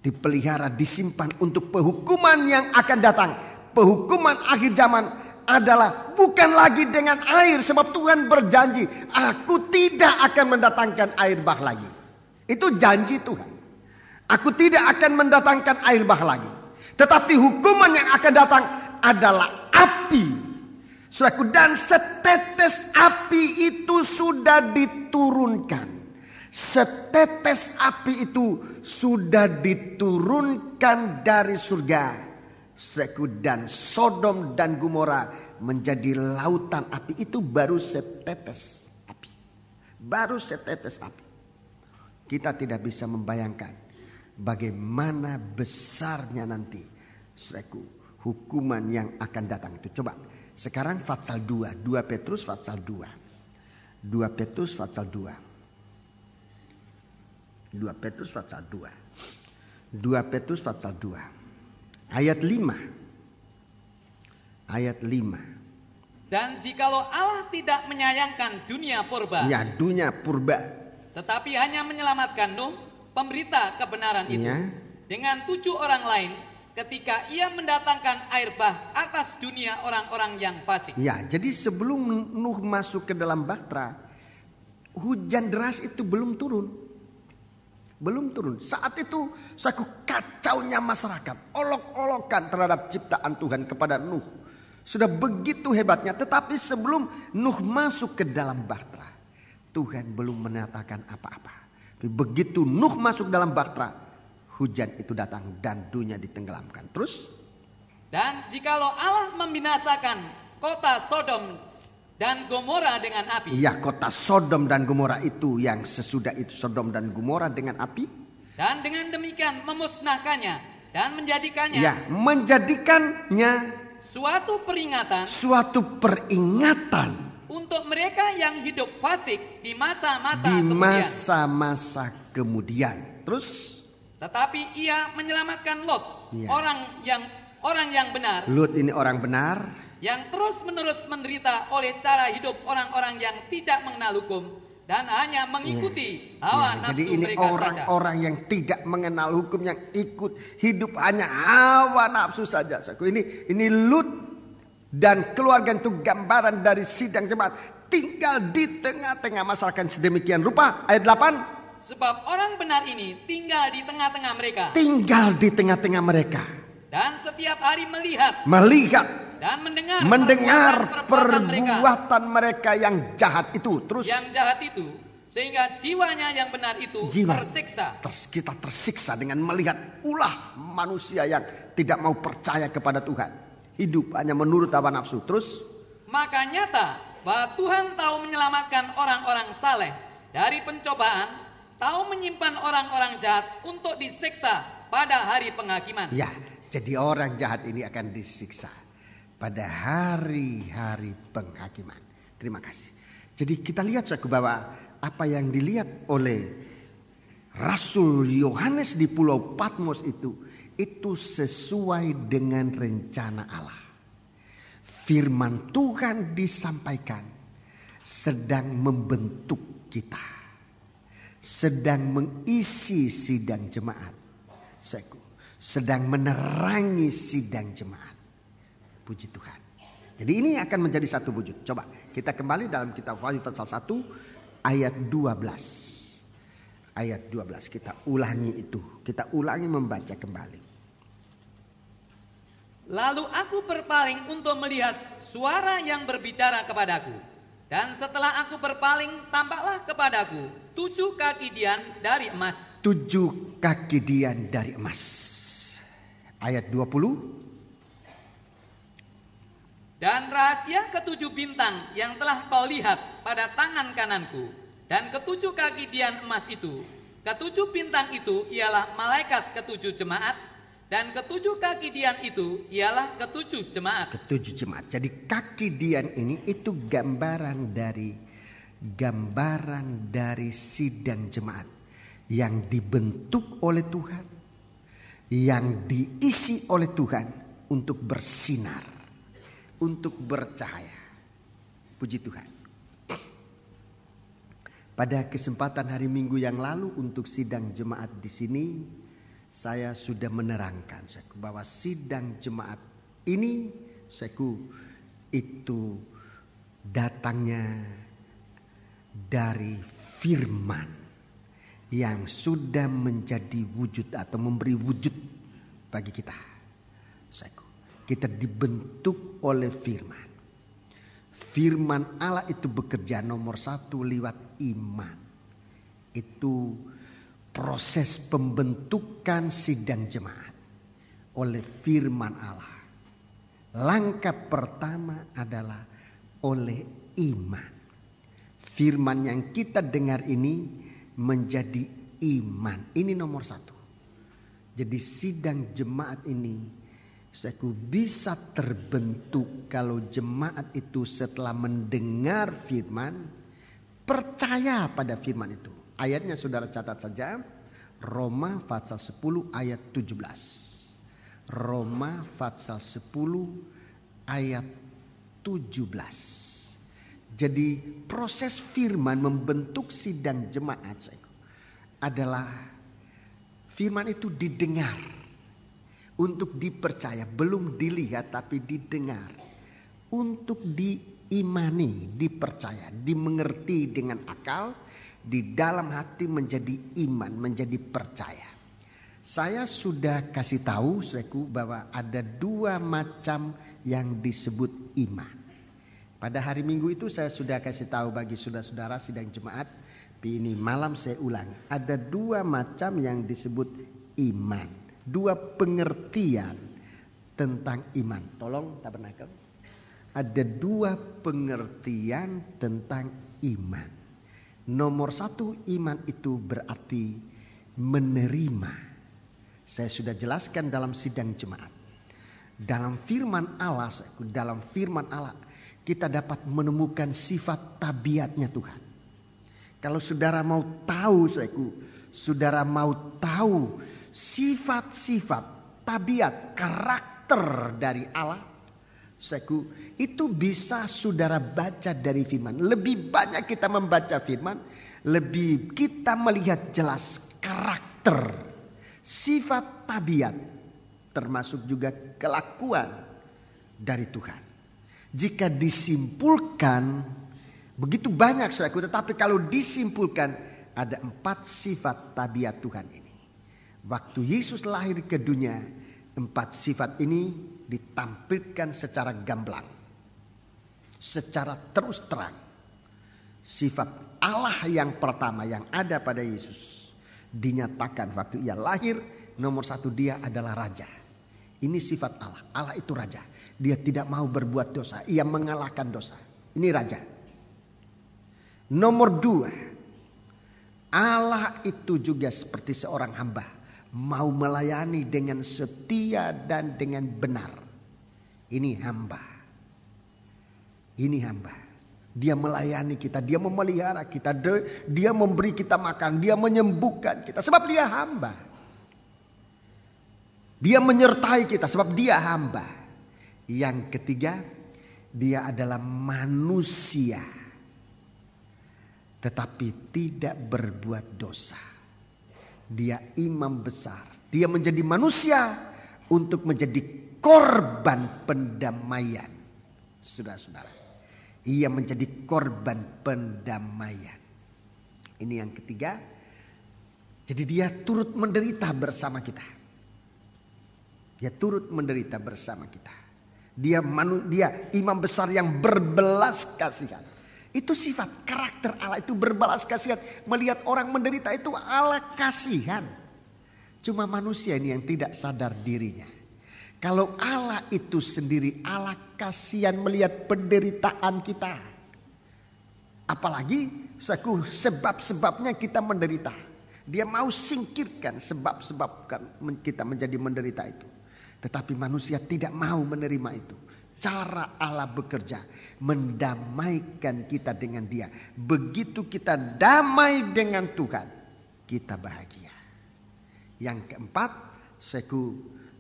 [SPEAKER 1] dipelihara, disimpan untuk penghukuman yang akan datang. Penghukuman akhir zaman adalah bukan lagi dengan air, sebab Tuhan berjanji, aku tidak akan mendatangkan air bah lagi. Itu janji Tuhan. Aku tidak akan mendatangkan air bah lagi. Tetapi hukuman yang akan datang adalah api. Saudaraku, dan setetes api itu sudah diturunkan. Setetes api itu sudah diturunkan dari surga. Saudaraku, dan Sodom dan Gomora menjadi lautan api. Itu baru setetes api. Baru setetes api. Kita tidak bisa membayangkan bagaimana besarnya nanti, saudaraku, hukuman yang akan datang itu. Coba sekarang Fatsal 2, 2 Petrus Fatsal 2. 2 Petrus Fatsal 2. 2 Petrus Fatsal 2. 2 Petrus Fatsal 2. Ayat 5. Ayat 5.
[SPEAKER 2] Dan jikalau Allah tidak menyayangkan dunia purba.
[SPEAKER 1] Ya, dunia purba.
[SPEAKER 2] Tetapi hanya menyelamatkan Nuh, pemberita kebenaran itu. Dengan 7 orang lain ketika ia mendatangkan air bah atas dunia orang-orang yang fasik.
[SPEAKER 1] Ya, jadi sebelum Nuh masuk ke dalam bahtera, hujan deras itu belum turun. Belum turun. Saat itu suatu kacaunya masyarakat, olok-olokan terhadap ciptaan Tuhan kepada Nuh. Sudah begitu hebatnya. Tetapi sebelum Nuh masuk ke dalam bahtera, Tuhan belum menyatakan apa-apa. Begitu Nuh masuk dalam bahtera, hujan itu datang dan dunia ditenggelamkan. Terus?
[SPEAKER 2] Dan jikalau Allah membinasakan kota Sodom dan Gomora dengan api.
[SPEAKER 1] Ya, kota Sodom dan Gomora itu yang sesudah itu Sodom dan Gomora dengan api.
[SPEAKER 2] Dan dengan demikian memusnahkannya dan menjadikannya.
[SPEAKER 1] Ya, menjadikannya
[SPEAKER 2] suatu peringatan.
[SPEAKER 1] Suatu peringatan.
[SPEAKER 2] Untuk mereka yang hidup fasik di masa-masa
[SPEAKER 1] kemudian.
[SPEAKER 2] Di
[SPEAKER 1] masa-masa kemudian. Terus?
[SPEAKER 2] Tetapi ia menyelamatkan Lot, orang yang benar.
[SPEAKER 1] Lot ini orang benar.
[SPEAKER 2] Yang terus-menerus menderita oleh cara hidup orang-orang yang tidak mengenal hukum dan hanya mengikuti hawa nafsu
[SPEAKER 1] jadi ini
[SPEAKER 2] mereka
[SPEAKER 1] orang-orang yang tidak mengenal hukum, yang ikut hidup hanya hawa nafsu saja. Ini Lut dan keluarga itu gambaran dari sidang jemaat tinggal di tengah-tengah masyarakat sedemikian rupa. Ayat 8.
[SPEAKER 2] Sebab orang benar ini tinggal di tengah-tengah mereka.
[SPEAKER 1] Tinggal di tengah-tengah mereka.
[SPEAKER 2] Dan setiap hari melihat dan
[SPEAKER 1] mendengar perbuatan mereka yang jahat itu. Terus
[SPEAKER 2] yang jahat itu, sehingga jiwanya yang benar itu tersiksa.
[SPEAKER 1] Kita tersiksa dengan melihat ulah manusia yang tidak mau percaya kepada Tuhan, hidup hanya menurut hawa nafsu. Terus
[SPEAKER 2] maka nyata bahwa Tuhan tahu menyelamatkan orang-orang saleh dari pencobaan, tahu menyimpan orang-orang jahat untuk disiksa pada hari penghakiman.
[SPEAKER 1] Ya, jadi orang jahat ini akan disiksa pada hari-hari penghakiman. Terima kasih. Jadi kita lihat bahwa apa yang dilihat oleh Rasul Yohanes di Pulau Patmos itu sesuai dengan rencana Allah. Firman Tuhan disampaikan sedang membentuk kita, sedang mengisi sidang jemaat, sedang menerangi sidang jemaat. Puji Tuhan. Jadi ini akan menjadi satu wujud. Coba kita kembali dalam kitab Wahyu pasal 1 ayat 12. Ayat 12 kita ulangi itu. Kita ulangi membaca kembali.
[SPEAKER 2] Lalu aku berpaling untuk melihat suara yang berbicara kepadaku. Dan setelah aku berpaling, tampaklah kepadaku 7 kaki dian dari emas.
[SPEAKER 1] 7 kaki dian dari emas. Ayat 20.
[SPEAKER 2] Dan rahasia ke-7 bintang yang telah kau lihat pada tangan kananku, dan ke-7 kaki dian emas itu, ke-7 bintang itu ialah malaikat ke-7 jemaat, Dan ketujuh kaki dian itu ialah ketujuh jemaat.
[SPEAKER 1] Ketujuh jemaat. Jadi kaki dian ini itu gambaran dari sidang jemaat yang dibentuk oleh Tuhan, yang diisi oleh Tuhan untuk bersinar, untuk bercahaya. Puji Tuhan. Pada kesempatan hari Minggu yang lalu untuk sidang jemaat di sini, saya sudah menerangkan bahwa sidang jemaat ini itu datangnya dari firman yang sudah menjadi wujud atau memberi wujud bagi kita. Kita dibentuk oleh firman. Firman Allah itu bekerja nomor satu lewat iman. Itu proses pembentukan sidang jemaat oleh firman Allah. Langkah pertama adalah oleh iman. Firman yang kita dengar ini menjadi iman. Ini nomor satu. Jadi sidang jemaat ini bisa terbentuk kalau jemaat itu setelah mendengar firman, percaya pada firman itu. Ayatnya saudara catat saja. Roma pasal 10 ayat 17. Roma pasal 10 ayat 17. Jadi proses firman membentuk sidang jemaat adalah firman itu didengar. Untuk dipercaya, belum dilihat tapi didengar. Untuk diimani, dipercaya, dimengerti dengan akal, di dalam hati menjadi iman, menjadi percaya. Saya sudah kasih tahu saudaraku bahwa ada dua macam yang disebut iman. Pada hari Minggu itu saya sudah kasih tahu bagi saudara-saudara sidang jemaat. Ini malam saya ulang. Ada dua macam yang disebut iman. Dua pengertian tentang iman. Tolong tabernakel. Ada dua pengertian tentang iman. Nomor satu, iman itu berarti menerima. Saya sudah jelaskan dalam sidang jemaat. Dalam firman Allah kita dapat menemukan sifat tabiatnya Tuhan. Kalau saudara mau tahu, saudara mau tahu sifat-sifat, tabiat, karakter dari Allah, itu bisa saudara baca dari firman. Lebih banyak kita membaca firman, lebih kita melihat jelas karakter, sifat, tabiat, termasuk juga kelakuan dari Tuhan. Jika disimpulkan, begitu banyak tetapi kalau disimpulkan ada 4 sifat tabiat Tuhan ini. Waktu Yesus lahir ke dunia, 4 sifat ini ditampilkan secara gamblang, secara terus terang. Sifat Allah yang pertama yang ada pada Yesus dinyatakan waktu ia lahir. Nomor 1, dia adalah raja. Ini sifat Allah. Allah itu raja. Dia tidak mau berbuat dosa. Ia mengalahkan dosa. Ini raja. Nomor 2, Allah itu juga seperti seorang hamba. Mau melayani dengan setia dan dengan benar. Ini hamba. Ini hamba. Dia melayani kita. Dia memelihara kita. Dia memberi kita makan. Dia menyembuhkan kita. Sebab dia hamba. Dia menyertai kita. Sebab dia hamba. Yang ketiga, dia adalah manusia. Tetapi tidak berbuat dosa. Dia imam besar. Dia menjadi manusia untuk menjadi korban pendamaian. Saudara-saudara. Ia menjadi korban pendamaian. Ini yang ketiga. Jadi dia turut menderita bersama kita. Dia turut menderita bersama kita. Dia imam besar yang berbelas kasihan. Itu sifat karakter Allah, itu berbalas kasihan. Melihat orang menderita itu Allah kasihan. Cuma manusia ini yang tidak sadar dirinya. Kalau Allah itu sendiri, Allah kasihan melihat penderitaan kita. Apalagi sebab-sebabnya kita menderita. Dia mau singkirkan sebab-sebab kita menjadi menderita itu. Tetapi manusia tidak mau menerima itu. Cara Allah bekerja mendamaikan kita dengan Dia. Begitu kita damai dengan Tuhan, kita bahagia. Yang keempat,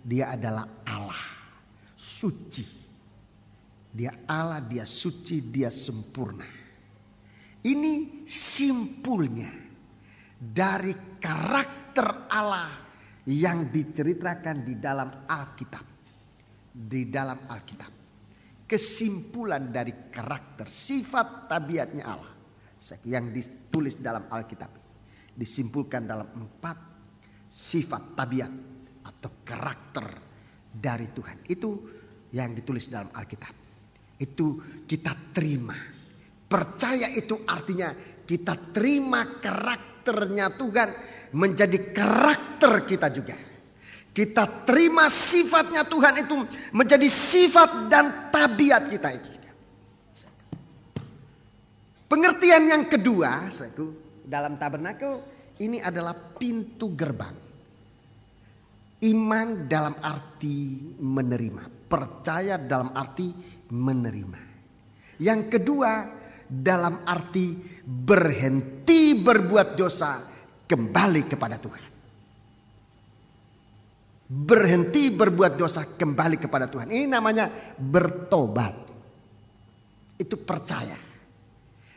[SPEAKER 1] Dia adalah Allah suci. Dia Allah, Dia suci, Dia sempurna. Ini simpulnya dari karakter Allah yang diceritakan di dalam Alkitab. Di dalam Alkitab. Kesimpulan dari karakter, sifat tabiatnya Allah yang ditulis dalam Alkitab. Disimpulkan dalam 4 sifat tabiat atau karakter dari Tuhan. Itu yang ditulis dalam Alkitab. Itu kita terima. Percaya itu artinya kita terima karakternya Tuhan menjadi karakter kita juga. Kita terima sifatnya Tuhan itu menjadi sifat dan tabiat kita itu juga. Pengertian yang kedua dalam tabernakel ini adalah pintu gerbang. Iman dalam arti menerima. Percaya dalam arti menerima. Yang kedua dalam arti berhenti berbuat dosa, kembali kepada Tuhan. Berhenti berbuat dosa, kembali kepada Tuhan. Ini namanya bertobat. Itu percaya.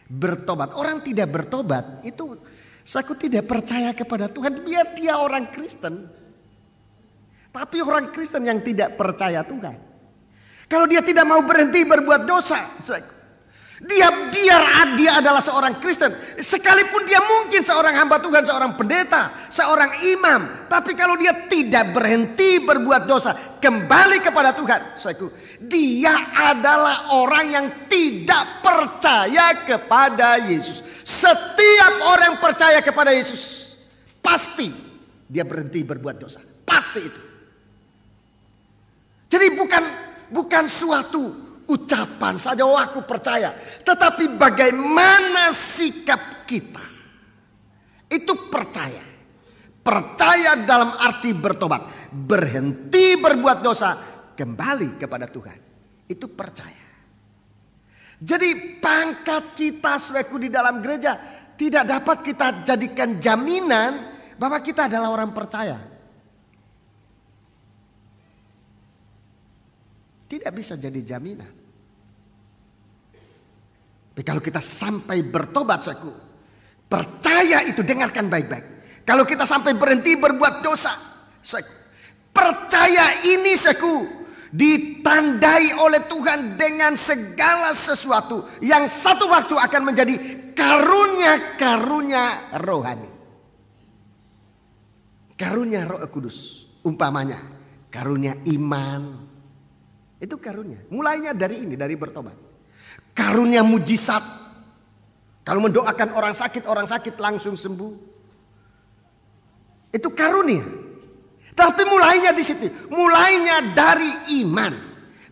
[SPEAKER 1] Bertobat. Orang tidak bertobat itu saya tidak percaya kepada Tuhan. Biar dia orang Kristen. Tapi orang Kristen yang tidak percaya Tuhan. Kalau dia tidak mau berhenti berbuat dosa, biar dia adalah seorang Kristen. Sekalipun dia mungkin seorang hamba Tuhan, seorang pendeta, seorang imam. Tapi kalau dia tidak berhenti berbuat dosa, kembali kepada Tuhan, dia adalah orang yang tidak percaya kepada Yesus. Setiap orang percaya kepada Yesus, pasti dia berhenti berbuat dosa. Pasti itu. Jadi bukan suatu ucapan saja, aku percaya. Tetapi bagaimana sikap kita. Itu percaya. Percaya dalam arti bertobat. Berhenti berbuat dosa. Kembali kepada Tuhan. Itu percaya. Jadi pangkat kita di dalam gereja tidak dapat kita jadikan jaminan bahwa kita adalah orang percaya. Tidak bisa jadi jaminan. Tapi kalau kita sampai bertobat, percaya itu, dengarkan baik-baik. Kalau kita sampai berhenti berbuat dosa, percaya ini ditandai oleh Tuhan dengan segala sesuatu yang satu waktu akan menjadi karunia-karunia rohani. Karunia Roh Kudus, umpamanya karunia iman. Itu karunia. Mulainya dari ini, dari bertobat. Karunia mujizat. Kalau mendoakan orang sakit langsung sembuh. Itu karunia. Tapi mulainya di situ. Mulainya dari iman.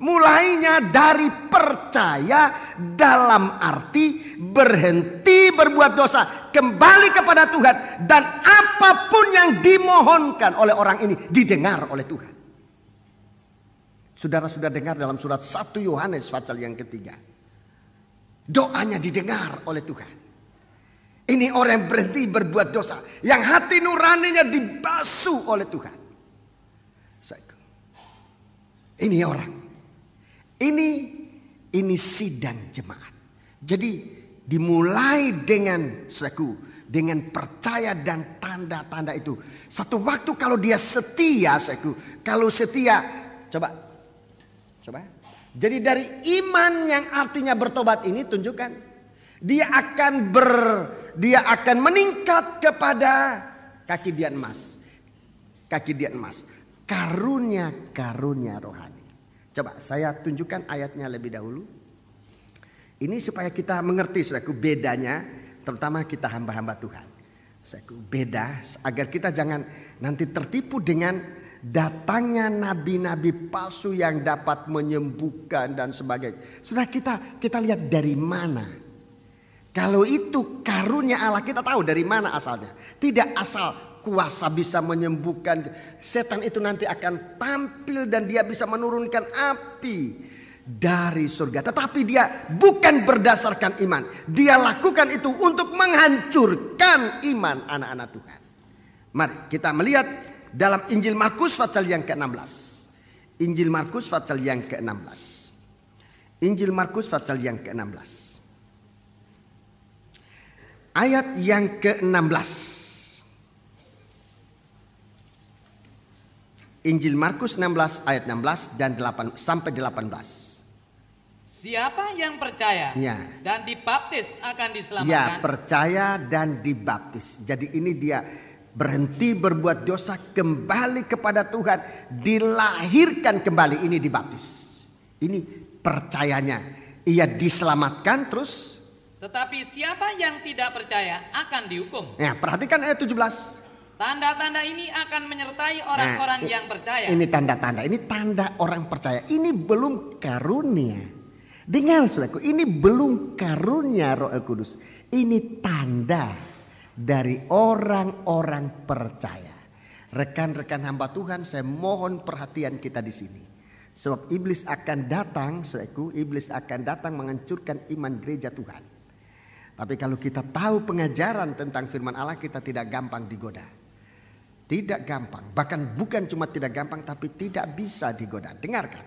[SPEAKER 1] Mulainya dari percaya dalam arti berhenti berbuat dosa. Kembali kepada Tuhan. Dan apapun yang dimohonkan oleh orang ini didengar oleh Tuhan. Saudara sudah dengar dalam surat 1 Yohanes pasal yang ketiga. Doanya didengar oleh Tuhan. Ini orang yang berhenti berbuat dosa. Yang hati nuraninya dibasuh oleh Tuhan. Ini orang. Ini sidang jemaat. Jadi dimulai dengan percaya dan tanda-tanda itu. Satu waktu kalau dia setia, kalau setia, coba. Jadi dari iman yang artinya bertobat ini tunjukkan dia akan meningkat kepada kaki dian emas. Kaki dian emas. Karunia-karunia rohani. Coba saya tunjukkan ayatnya lebih dahulu. Ini supaya kita mengerti bedanya, terutama kita hamba-hamba Tuhan. Beda agar kita jangan nanti tertipu dengan datangnya nabi-nabi palsu yang dapat menyembuhkan dan sebagainya. Sudah kita lihat dari mana Kalau itu karunia Allah, kita tahu dari mana asalnya. Tidak asal kuasa bisa menyembuhkan. Setan itu nanti akan tampil dan dia bisa menurunkan api dari surga. Tetapi dia bukan berdasarkan iman. Dia lakukan itu untuk menghancurkan iman anak-anak Tuhan. Mari kita melihat dalam Injil Markus pasal yang ke-16. Injil Markus pasal yang ke-16. Injil Markus pasal yang ke-16. Ayat yang ke-16. Injil Markus 16 ayat 16 dan 8 sampai 18.
[SPEAKER 2] Siapa yang percaya dan dibaptis akan diselamatkan.
[SPEAKER 1] Ya, percaya dan dibaptis. Jadi ini dia berhenti berbuat dosa, kembali kepada Tuhan, dilahirkan kembali, ini dibaptis. Ini percayanya. Ia diselamatkan terus.
[SPEAKER 2] Tetapi siapa yang tidak percaya akan dihukum.
[SPEAKER 1] Ya, perhatikan ayat 17.
[SPEAKER 2] Tanda-tanda ini akan menyertai orang-orang yang percaya.
[SPEAKER 1] Ini tanda-tanda, ini tanda orang percaya. Ini belum karunia. Dengar saudaraku, ini belum karunia Roh Kudus. Ini tanda dari orang-orang percaya. Rekan-rekan hamba Tuhan, saya mohon perhatian kita di sini. Sebab iblis akan datang, saudaraku, iblis akan datang menghancurkan iman gereja Tuhan. Tapi kalau kita tahu pengajaran tentang firman Allah, kita tidak gampang digoda. Tidak gampang. Bahkan bukan cuma tidak gampang, tapi tidak bisa digoda. Dengarkan.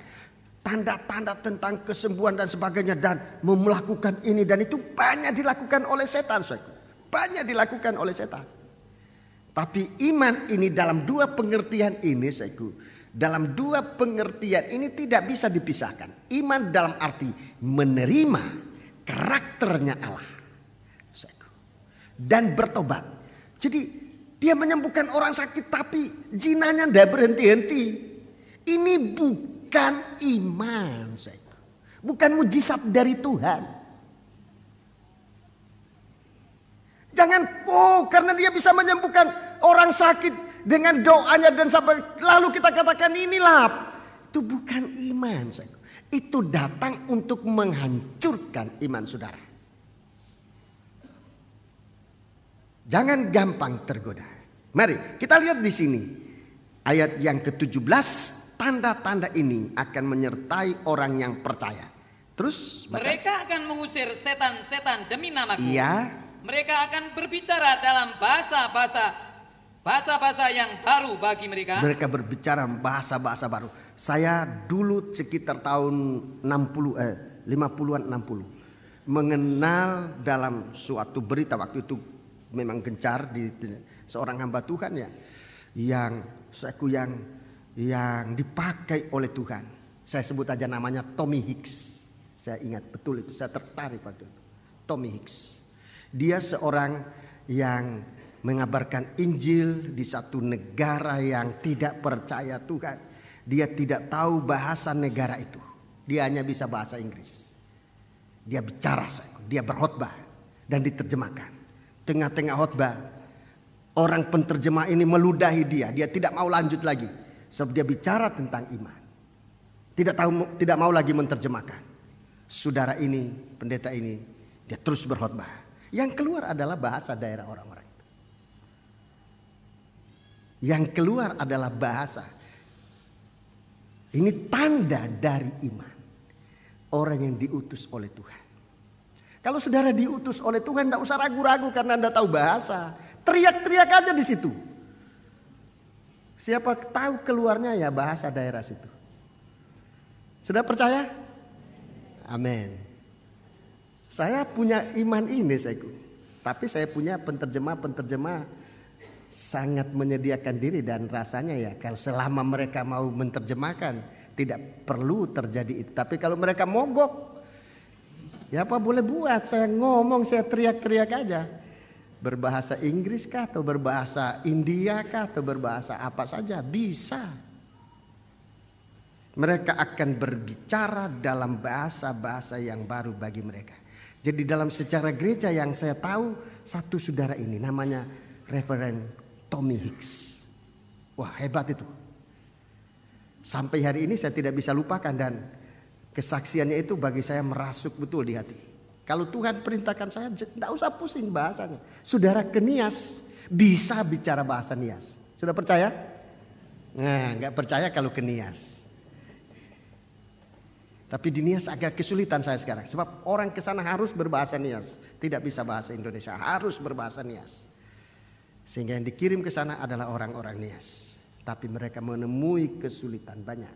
[SPEAKER 1] Tanda-tanda tentang kesembuhan dan sebagainya. Dan melakukan ini dan itu banyak dilakukan oleh setan. Banyak dilakukan oleh setan. Tapi iman ini dalam dua pengertian ini, dalam dua pengertian ini tidak bisa dipisahkan. Iman dalam arti menerima karakternya Allah. Dan bertobat. Jadi dia menyembuhkan orang sakit tapi jinanya tidak berhenti-henti. Ini bukan iman. Bukan mujizat dari Tuhan. Jangan karena dia bisa menyembuhkan orang sakit dengan doanya dan sampai lalu kita katakan inilah. Itu bukan iman. Itu datang untuk menghancurkan iman saudara. Jangan gampang tergoda. Mari kita lihat di sini. Ayat yang ke-17. Tanda-tanda ini akan menyertai orang yang percaya. Terus baca.
[SPEAKER 2] Mereka akan mengusir setan-setan demi namaku.
[SPEAKER 1] Iya.
[SPEAKER 2] Mereka akan berbicara dalam bahasa-bahasa yang baru bagi mereka.
[SPEAKER 1] Mereka berbicara bahasa-bahasa baru. Saya dulu sekitar tahun 50-an 60. Mengenal dalam suatu berita waktu itu. Memang gencar di seorang hamba Tuhan ya, yang dipakai oleh Tuhan. Saya sebut aja namanya Tommy Hicks. Saya ingat betul itu, saya tertarik waktu itu. Tommy Hicks. Dia seorang yang mengabarkan Injil di satu negara yang tidak percaya Tuhan. Dia tidak tahu bahasa negara itu. Dia hanya bisa bahasa Inggris. Dia bicara, dia berkhotbah dan diterjemahkan. Tengah-tengah khotbah, orang penterjemah ini meludahi dia. Dia tidak mau lanjut lagi. Sebab dia bicara tentang iman. Tidak mau lagi menerjemahkan. Saudara ini, pendeta ini, dia terus berkhotbah. Yang keluar adalah bahasa daerah orang-orang. Yang keluar adalah bahasa. Ini tanda dari iman. Orang yang diutus oleh Tuhan. Kalau saudara diutus oleh Tuhan, tidak usah ragu-ragu karena Anda tahu bahasa. Teriak-teriak aja di situ. Siapa tahu keluarnya ya bahasa daerah situ. Sudah percaya? Amin. Saya punya iman ini, tapi saya punya penterjemah sangat menyediakan diri dan rasanya ya kalau selama mereka mau menerjemahkan tidak perlu terjadi itu. Tapi kalau mereka mogok, ya apa boleh buat, saya ngomong, saya teriak-teriak aja. Berbahasa Inggris kah atau berbahasa India kah atau berbahasa apa saja bisa. Mereka akan berbicara dalam bahasa-bahasa yang baru bagi mereka. Jadi dalam sejarah gereja yang saya tahu, satu saudara ini namanya Reverend Tommy Hicks. Wah, hebat itu. Sampai hari ini saya tidak bisa lupakan dan kesaksiannya itu bagi saya merasuk betul di hati. Kalau Tuhan perintahkan saya, tidak usah pusing bahasanya. Saudara ke Nias bisa bicara bahasa Nias. Sudah percaya? Nah, nggak percaya kalau ke Nias. Tapi di Nias agak kesulitan saya sekarang. Sebab orang ke sana harus berbahasa Nias. Tidak bisa bahasa Indonesia, harus berbahasa Nias. Sehingga yang dikirim ke sana adalah orang-orang Nias. Tapi mereka menemui kesulitan banyak.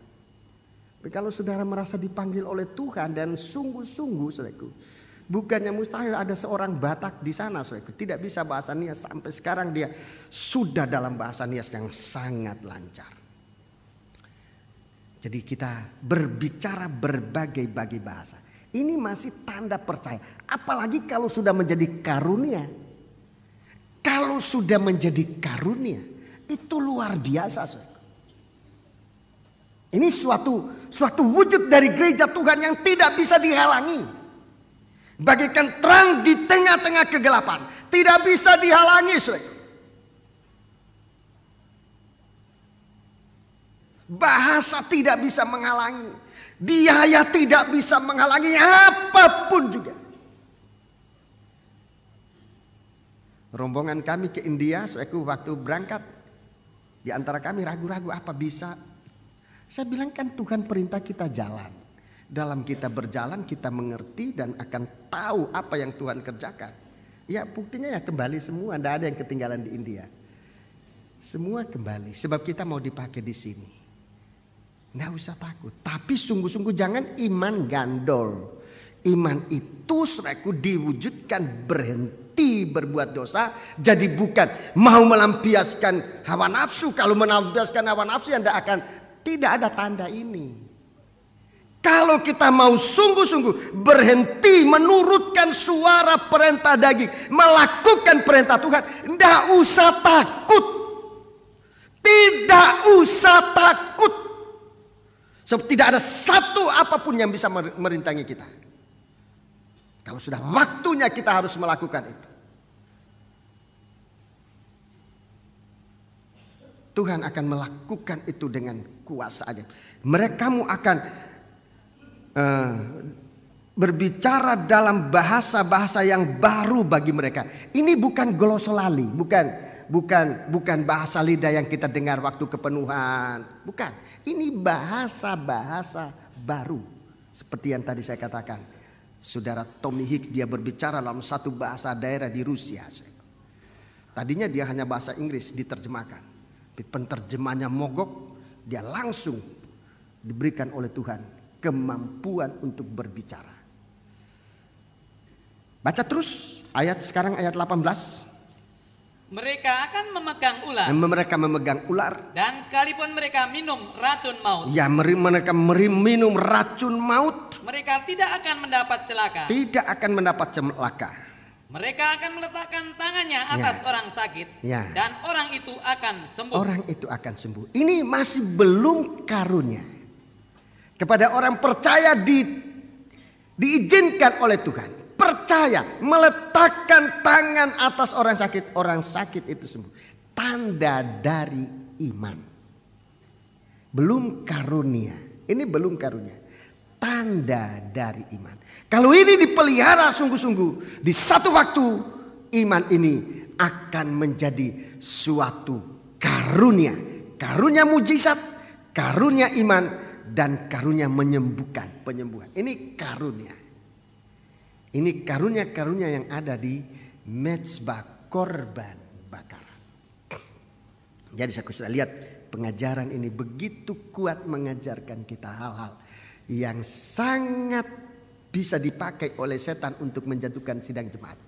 [SPEAKER 1] Tapi kalau saudara merasa dipanggil oleh Tuhan dan sungguh-sungguh, saudaraku, bukannya mustahil ada seorang Batak di sana, saudaraku, tidak bisa bahasa Nias. Sampai sekarang dia sudah dalam bahasa Nias yang sangat lancar. Jadi kita berbicara berbagai-bagai bahasa. Ini masih tanda percaya. Apalagi kalau sudah menjadi karunia. Kalau sudah menjadi karunia, itu luar biasa. Ini suatu wujud dari gereja Tuhan yang tidak bisa dihalangi. Bagaikan terang di tengah-tengah kegelapan. Tidak bisa dihalangi. Bahasa tidak bisa menghalangi. Biaya tidak bisa menghalangi apapun juga. Rombongan kami ke India, waktu berangkat, di antara kami ragu-ragu apa bisa. Saya bilang kan Tuhan perintah kita jalan. Dalam kita berjalan kita mengerti dan akan tahu apa yang Tuhan kerjakan. Ya buktinya ya kembali semua, tidak ada yang ketinggalan di India. Semua kembali, sebab kita mau dipakai di sini. Nggak usah takut. Tapi sungguh-sungguh jangan iman gandol. Iman itu saudaraku diwujudkan berhenti berbuat dosa. Jadi bukan mau melampiaskan hawa nafsu. Kalau melampiaskan hawa nafsu yang tidak ada tanda ini. Kalau kita mau sungguh-sungguh berhenti menurutkan suara perintah daging. Melakukan perintah Tuhan. Tidak usah takut. Tidak usah takut. Sebab tidak ada satu apapun yang bisa merintangi kita. Kalau sudah waktunya kita harus melakukan itu. Tuhan akan melakukan itu dengan kuasa aja. Kamu akan berbicara dalam bahasa-bahasa yang baru bagi mereka. Ini bukan glosolali, bukan bahasa lidah yang kita dengar waktu kepenuhan. Bukan. Ini bahasa-bahasa baru. Seperti yang tadi saya katakan. Saudara Tommy Hicks dia berbicara dalam satu bahasa daerah di Rusia. Tadinya dia hanya bahasa Inggris diterjemahkan. Tapi penterjemahnya mogok. Dia langsung diberikan oleh Tuhan kemampuan untuk berbicara. Baca terus sekarang ayat 18.
[SPEAKER 2] Mereka akan memegang ular.
[SPEAKER 1] Mereka memegang ular.
[SPEAKER 2] Dan sekalipun mereka minum racun maut.
[SPEAKER 1] Ya, mereka minum racun maut.
[SPEAKER 2] Mereka tidak akan mendapat celaka.
[SPEAKER 1] Tidak akan mendapat celaka.
[SPEAKER 2] Mereka akan meletakkan tangannya atas orang sakit.
[SPEAKER 1] Ya.
[SPEAKER 2] Dan orang itu akan sembuh.
[SPEAKER 1] Orang itu akan sembuh. Ini masih belum karunia. Kepada orang percaya diizinkan oleh Tuhan. Percaya, meletakkan tangan atas orang sakit itu sembuh. Tanda dari iman. Belum karunia. Ini belum karunia. Tanda dari iman. Kalau ini dipelihara sungguh-sungguh, di satu waktu iman ini akan menjadi suatu karunia. Karunia mujizat, karunia iman, dan karunia menyembuhkan, penyembuhan. Ini karunia. Ini karunia-karunia yang ada di mezbah korban bakaran. Jadi saya sudah lihat pengajaran ini begitu kuat mengajarkan kita hal-hal yang sangat bisa dipakai oleh setan untuk menjatuhkan sidang jemaat.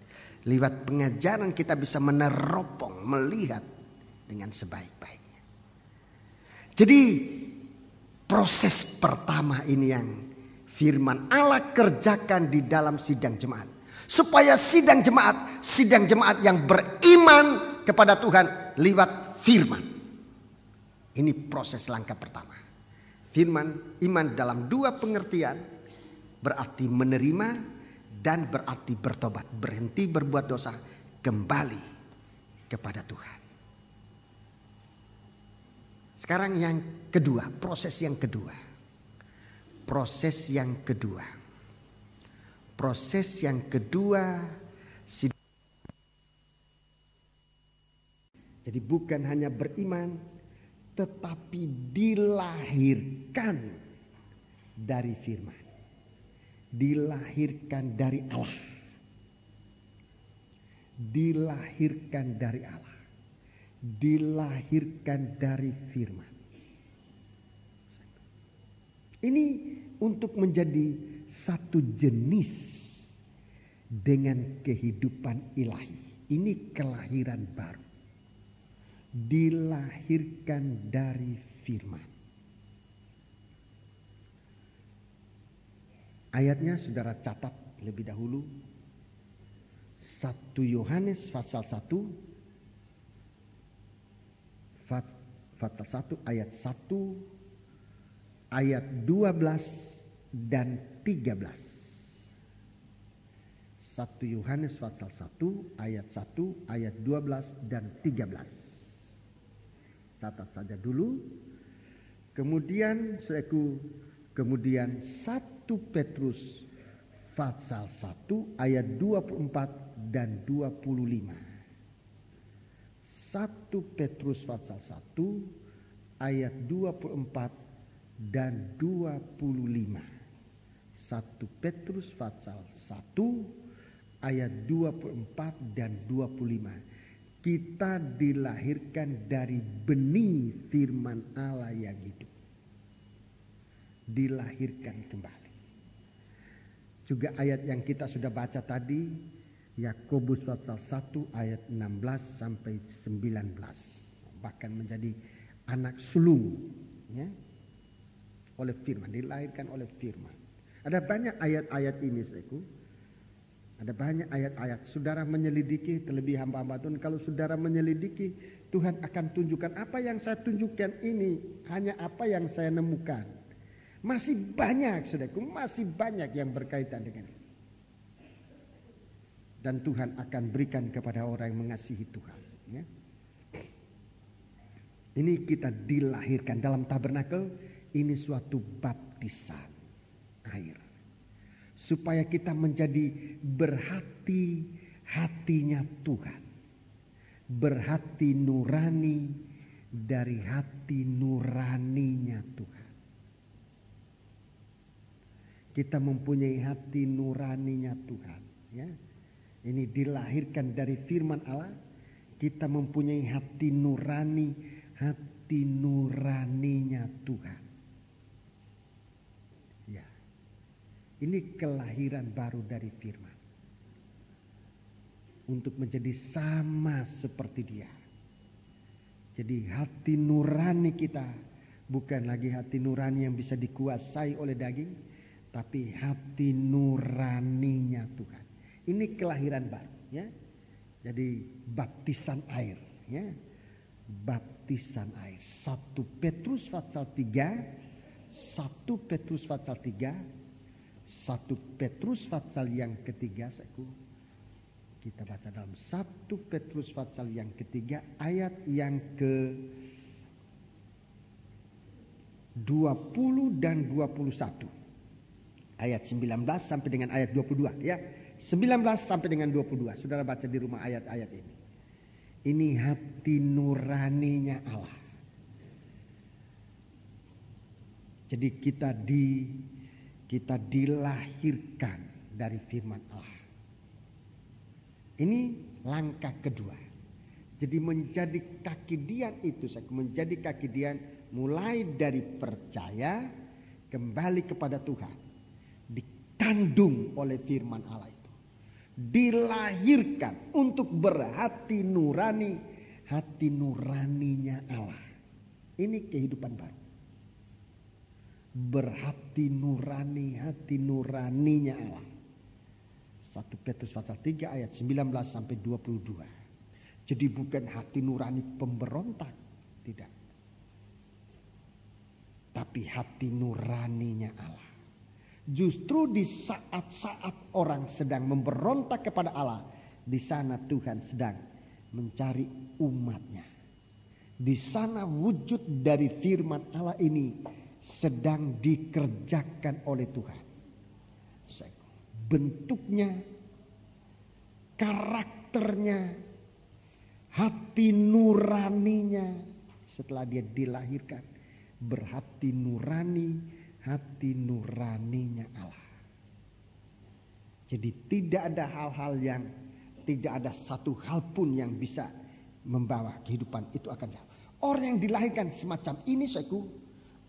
[SPEAKER 1] Lewat pengajaran kita bisa meneropong, melihat dengan sebaik-baiknya. Jadi proses pertama ini yang firman Allah kerjakan di dalam sidang jemaat. Supaya sidang jemaat yang beriman kepada Tuhan lewat firman. Ini proses langkah pertama. Firman, iman dalam dua pengertian. Berarti menerima dan berarti bertobat. Berhenti berbuat dosa, kembali kepada Tuhan. Sekarang yang kedua, proses yang kedua. Proses yang kedua. Proses yang kedua, jadi bukan hanya beriman, tetapi dilahirkan dari firman. Dilahirkan dari Allah. Dilahirkan dari Allah. Dilahirkan dari firman. Ini untuk menjadi satu jenis dengan kehidupan ilahi. Ini kelahiran baru. Dilahirkan dari firman. Ayatnya saudara catat lebih dahulu. 1 Yohanes pasal 1 ayat 1 ayat 12 dan 13. 1 Yohanes pasal 1 ayat 1 ayat 12 dan 13. Catat saja dulu. Kemudian 1 Petrus pasal 1 ayat 24 dan 25. 1 Petrus pasal 1 ayat 24 dan 25. 1 Petrus pasal 1 ayat 24 dan 25. Kita dilahirkan dari benih firman Allah yang hidup. Dilahirkan kembali. Juga ayat yang kita sudah baca tadi, Yakobus pasal 1 ayat 16 sampai 19. Bahkan menjadi anak sulung, ya, oleh firman, dilahirkan oleh firman. Ada banyak ayat-ayat ini, saudaraku. Ada banyak ayat-ayat. Saudara menyelidiki, terlebih hamba-hamba Tuhan, kalau saudara menyelidiki, Tuhan akan tunjukkan apa yang saya tunjukkan ini hanya apa yang saya nemukan. Masih banyak, saudaraku, masih banyak yang berkaitan dengan ini. Dan Tuhan akan berikan kepada orang yang mengasihi Tuhan, ya. Ini kita dilahirkan dalam tabernakel. Ini suatu baptisan air. Supaya kita menjadi berhati-hatinya Tuhan. Berhati nurani dari hati nuraninya Tuhan. Kita mempunyai hati nuraninya Tuhan, ya. Ini dilahirkan dari firman Allah. Kita mempunyai hati nuraninya Tuhan. Ya. Ini kelahiran baru dari firman. Untuk menjadi sama seperti dia. Jadi hati nurani kita bukan lagi hati nurani yang bisa dikuasai oleh daging, tapi hati nuraninya Tuhan. Ini kelahiran baru, ya. Jadi baptisan air, ya. Baptisan air. 1 Petrus pasal 3, 1 Petrus pasal 3, 1 Petrus pasal yang ketiga, kita baca dalam 1 Petrus pasal yang ketiga ayat yang ke 20 dan 21. Ayat 19 sampai dengan ayat 22, ya. 19 sampai dengan 22. Saudara baca di rumah ayat-ayat ini. Ini hati nuraninya Allah. Jadi kita dilahirkan dari firman Allah. Ini langkah kedua. Jadi menjadi kaki dian itu, menjadi kaki dian mulai dari percaya kembali kepada Tuhan. Dikandung oleh firman Allah itu. Dilahirkan untuk berhati nurani, hati nuraninya Allah. Ini kehidupan baru. Berhati nurani, hati nuraninya Allah. 1 Petrus pasal 3 ayat 19 sampai 22. Jadi bukan hati nurani pemberontak, tidak. Tapi hati nuraninya Allah. Justru di saat-saat orang sedang memberontak kepada Allah, di sana Tuhan sedang mencari umatnya. Di sana wujud dari firman Allah ini sedang dikerjakan oleh Tuhan. bentuknya, karakternya, hati nuraninya setelah dia dilahirkan. Berhati nurani, hati nuraninya Allah. Jadi tidak ada hal-hal yang, tidak ada satu hal pun yang bisa membawa kehidupan itu akan jauh. Orang yang dilahirkan semacam ini, saudaraku,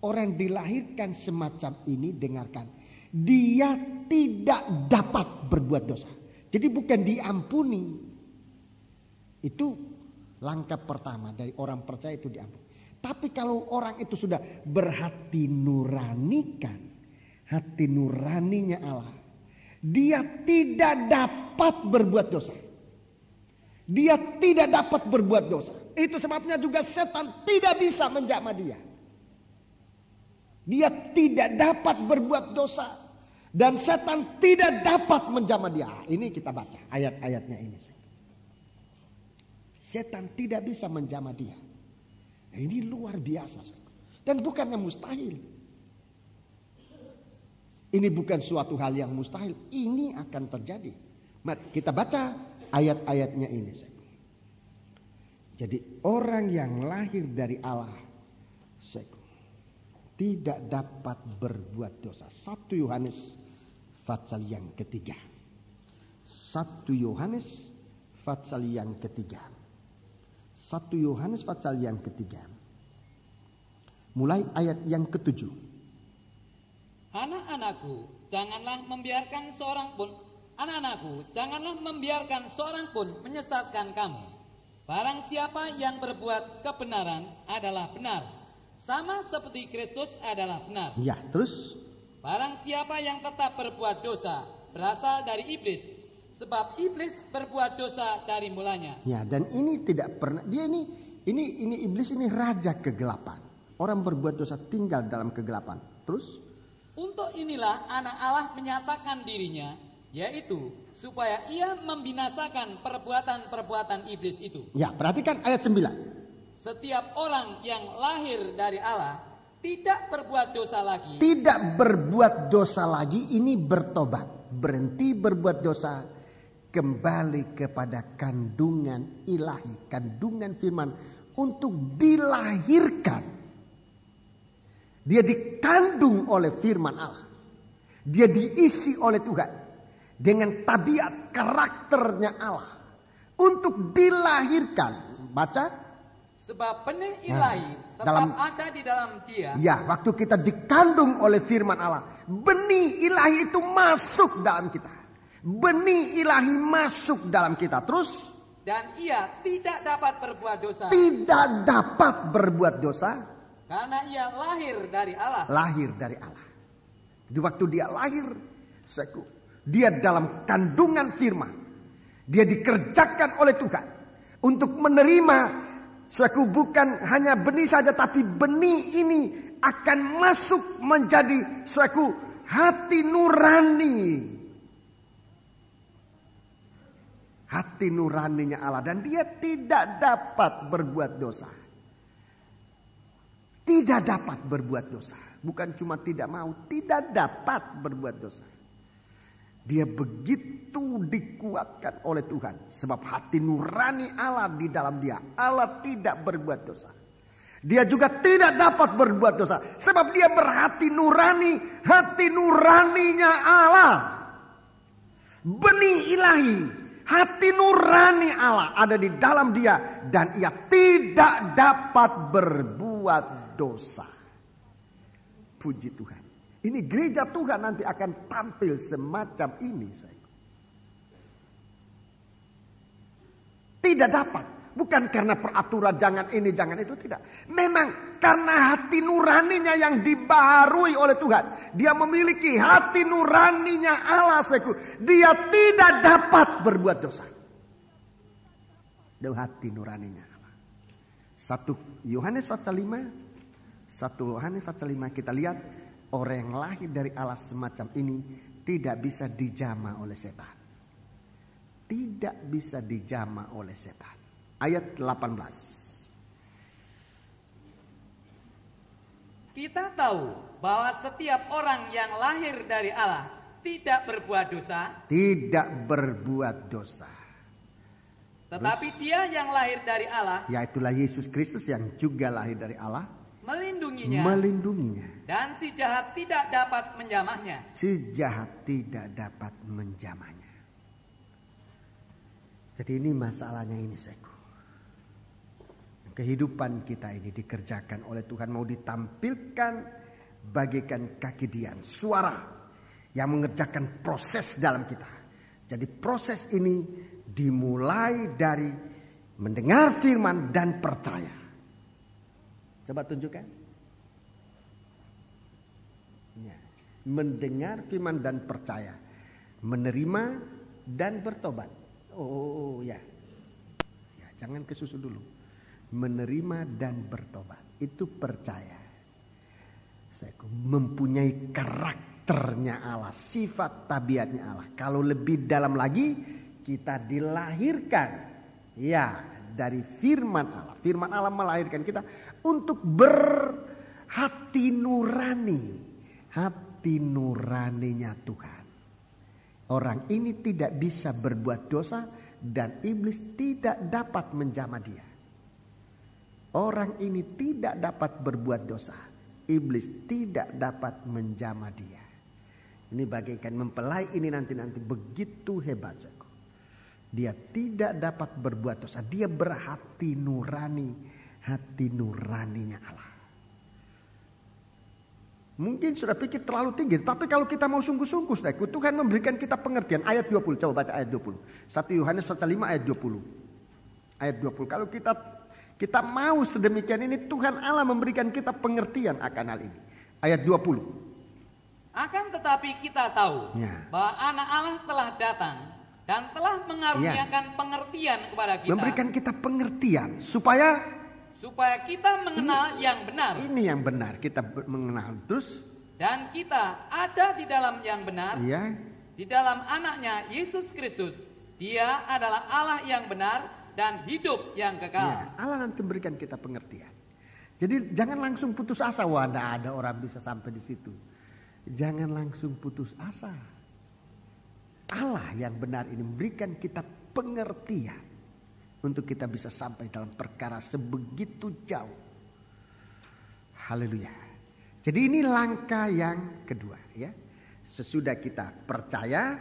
[SPEAKER 1] orang yang dilahirkan semacam ini, dengarkan, dia tidak dapat berbuat dosa. Jadi bukan diampuni. Itu langkah pertama dari orang percaya, itu diampuni. Tapi kalau orang itu sudah berhati nuranikan, hati nuraninya Allah, dia tidak dapat berbuat dosa. Dia tidak dapat berbuat dosa. Itu sebabnya juga setan tidak bisa menjamah dia. Dia tidak dapat berbuat dosa. Dan setan tidak dapat menjamah dia. Ini kita baca ayat-ayatnya ini. Setan tidak bisa menjamah dia. Ini luar biasa. Dan bukannya mustahil. Ini bukan suatu hal yang mustahil. Ini akan terjadi. Mari kita baca ayat-ayatnya ini. Jadi orang yang lahir dari Allah tidak dapat berbuat dosa. 1 Yohanes pasal yang ketiga. 1 Yohanes pasal yang ketiga. 1 Yohanes pasal yang ketiga. Mulai ayat yang ke-7.
[SPEAKER 2] Anak-anakku, janganlah membiarkan seorang pun menyesatkan kamu. Barang siapa yang berbuat kebenaran adalah benar, sama seperti Kristus adalah benar.
[SPEAKER 1] Ya, terus?
[SPEAKER 2] Barang siapa yang tetap berbuat dosa berasal dari iblis, sebab iblis berbuat dosa dari mulanya.
[SPEAKER 1] Ya, dan ini tidak pernah, dia ini iblis ini raja kegelapan. Orang berbuat dosa tinggal dalam kegelapan. Terus?
[SPEAKER 2] Untuk inilah anak Allah menyatakan dirinya, yaitu supaya ia membinasakan perbuatan-perbuatan iblis itu.
[SPEAKER 1] Ya, perhatikan ayat 9.
[SPEAKER 2] Setiap orang yang lahir dari Allah tidak berbuat dosa lagi.
[SPEAKER 1] Tidak berbuat dosa lagi, ini bertobat. Berhenti berbuat dosa, kembali kepada kandungan ilahi, kandungan firman untuk dilahirkan. Dia dikandung oleh firman Allah. Dia diisi oleh Tuhan dengan tabiat karakternya Allah untuk dilahirkan. Baca.
[SPEAKER 2] Sebab benih ilahi tetap ada di dalam dia.
[SPEAKER 1] Ya, waktu kita dikandung oleh firman Allah, benih ilahi itu masuk dalam kita. Benih ilahi masuk dalam kita. Terus?
[SPEAKER 2] Dan ia tidak dapat berbuat dosa.
[SPEAKER 1] Tidak dapat berbuat dosa.
[SPEAKER 2] Karena ia lahir dari Allah.
[SPEAKER 1] Lahir dari Allah. Jadi waktu dia lahir, dia dalam kandungan firman. Dia dikerjakan oleh Tuhan untuk menerima bukan hanya benih saja, tapi benih ini akan masuk menjadi hati nurani. Hati nuraninya Allah, dan dia tidak dapat berbuat dosa. Tidak dapat berbuat dosa. Bukan cuma tidak mau, tidak dapat berbuat dosa. Dia begitu dikuatkan oleh Tuhan. Sebab hati nurani Allah di dalam dia. Allah tidak berbuat dosa. Dia juga tidak dapat berbuat dosa. Sebab dia berhati nurani. Hati nuraninya Allah. Benih ilahi. Hati nurani Allah ada di dalam dia. Dan ia tidak dapat berbuat dosa. Puji Tuhan. Ini gereja Tuhan nanti akan tampil semacam ini. Tidak dapat. Bukan karena peraturan jangan ini jangan itu, tidak. Memang karena hati nuraninya yang dibaharui oleh Tuhan. Dia memiliki hati nuraninya Allah. Dia tidak dapat berbuat dosa. Itu hati nuraninya Allah. 1 Yohanes pasal 5. 1 Yohanes pasal 5 kita lihat, orang yang lahir dari Allah semacam ini tidak bisa dijamah oleh setan. Tidak bisa dijamah oleh setan. Ayat 18.
[SPEAKER 2] Kita tahu bahwa setiap orang yang lahir dari Allah tidak berbuat dosa.
[SPEAKER 1] Tidak berbuat dosa.
[SPEAKER 2] Tetapi Dia yang lahir dari Allah,
[SPEAKER 1] yaitulah Yesus Kristus yang juga lahir dari Allah,
[SPEAKER 2] melindunginya. Dan si jahat tidak dapat menjamahnya.
[SPEAKER 1] Si jahat tidak dapat menjamahnya. Jadi ini masalahnya ini, saudaraku. Kehidupan kita ini dikerjakan oleh Tuhan, mau ditampilkan bagaikan kaki Dia, suara yang mengerjakan proses dalam kita. Jadi proses ini dimulai dari mendengar firman dan percaya. Coba tunjukkan. Ya. Mendengar firman dan percaya, menerima dan bertobat. Oh ya, ya jangan kesusu dulu. Menerima dan bertobat itu percaya. Saya mempunyai karakternya Allah, sifat tabiatnya Allah. Kalau lebih dalam lagi, kita dilahirkan ya dari firman Allah. Firman Allah melahirkan kita untuk berhati nurani, hati nuraninya Tuhan. Orang ini tidak bisa berbuat dosa dan iblis tidak dapat menjamah dia. Orang ini tidak dapat berbuat dosa, iblis tidak dapat menjamah dia. Ini bagaikan mempelai ini nanti begitu hebat. Dia tidak dapat berbuat dosa, dia berhati nurani, hati nuraninya Allah. Mungkin sudah pikir terlalu tinggi, tapi kalau kita mau sungguh-sungguh, saudaraku, Tuhan memberikan kita pengertian. Ayat 20, coba baca ayat 20. 1 Yohanes 5 ayat 20. Ayat 20, kalau kita mau sedemikian ini, Tuhan Allah memberikan kita pengertian akan hal ini. Ayat 20.
[SPEAKER 2] Akan tetapi kita tahu bahwa anak Allah telah datang dan telah mengaruniakan pengertian kepada kita.
[SPEAKER 1] Memberikan kita pengertian supaya
[SPEAKER 2] kita mengenal yang benar.
[SPEAKER 1] Ini yang benar, kita mengenal terus.
[SPEAKER 2] Dan kita ada di dalam yang benar.
[SPEAKER 1] Ya.
[SPEAKER 2] Di dalam anaknya Yesus Kristus. Dia adalah Allah yang benar dan hidup yang kekal.
[SPEAKER 1] Ya, Allah nanti berikan kita pengertian. Jadi jangan langsung putus asa. Wah, tidak ada orang bisa sampai di situ. Jangan langsung putus asa. Allah yang benar ini memberikan kita pengertian untuk kita bisa sampai dalam perkara sebegitu jauh. Haleluya. Jadi ini langkah yang kedua ya. Sesudah kita percaya,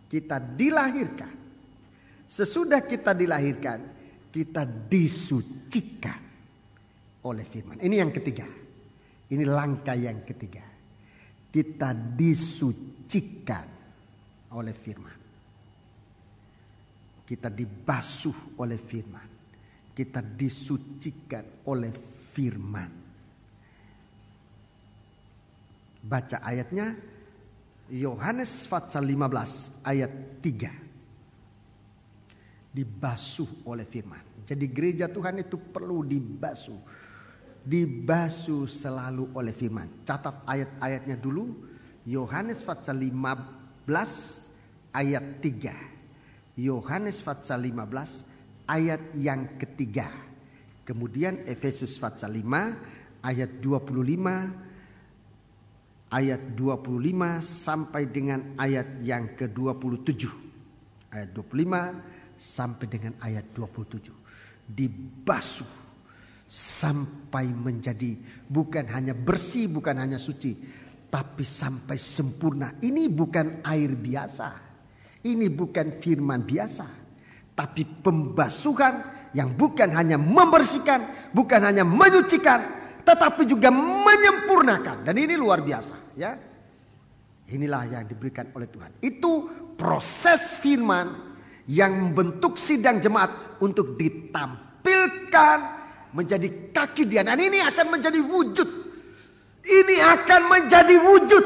[SPEAKER 1] kita dilahirkan. Sesudah kita dilahirkan, kita disucikan oleh firman. Ini yang ketiga. Ini langkah yang ketiga. Kita disucikan oleh firman. Kita dibasuh oleh firman. Kita disucikan oleh firman. Baca ayatnya. Yohanes pasal 15 ayat 3. Dibasuh oleh firman. Jadi gereja Tuhan itu perlu dibasuh. Dibasuh selalu oleh firman. Catat ayat-ayatnya dulu. Yohanes pasal 15 ayat 3. Yohanes pasal 15 ayat yang ketiga. Kemudian Efesus pasal 5 ayat 25. Ayat 25 sampai dengan ayat yang ke-27. Ayat 25 sampai dengan ayat 27. Dibasuh sampai menjadi bukan hanya bersih, bukan hanya suci, tapi sampai sempurna. Ini bukan air biasa. Ini bukan firman biasa. Tapi pembasuhan yang bukan hanya membersihkan, bukan hanya menyucikan, tetapi juga menyempurnakan. Dan ini luar biasa ya. Inilah yang diberikan oleh Tuhan. Itu proses firman yang membentuk sidang jemaat untuk ditampilkan menjadi kaki dia. Dan ini akan menjadi wujud. Ini akan menjadi wujud.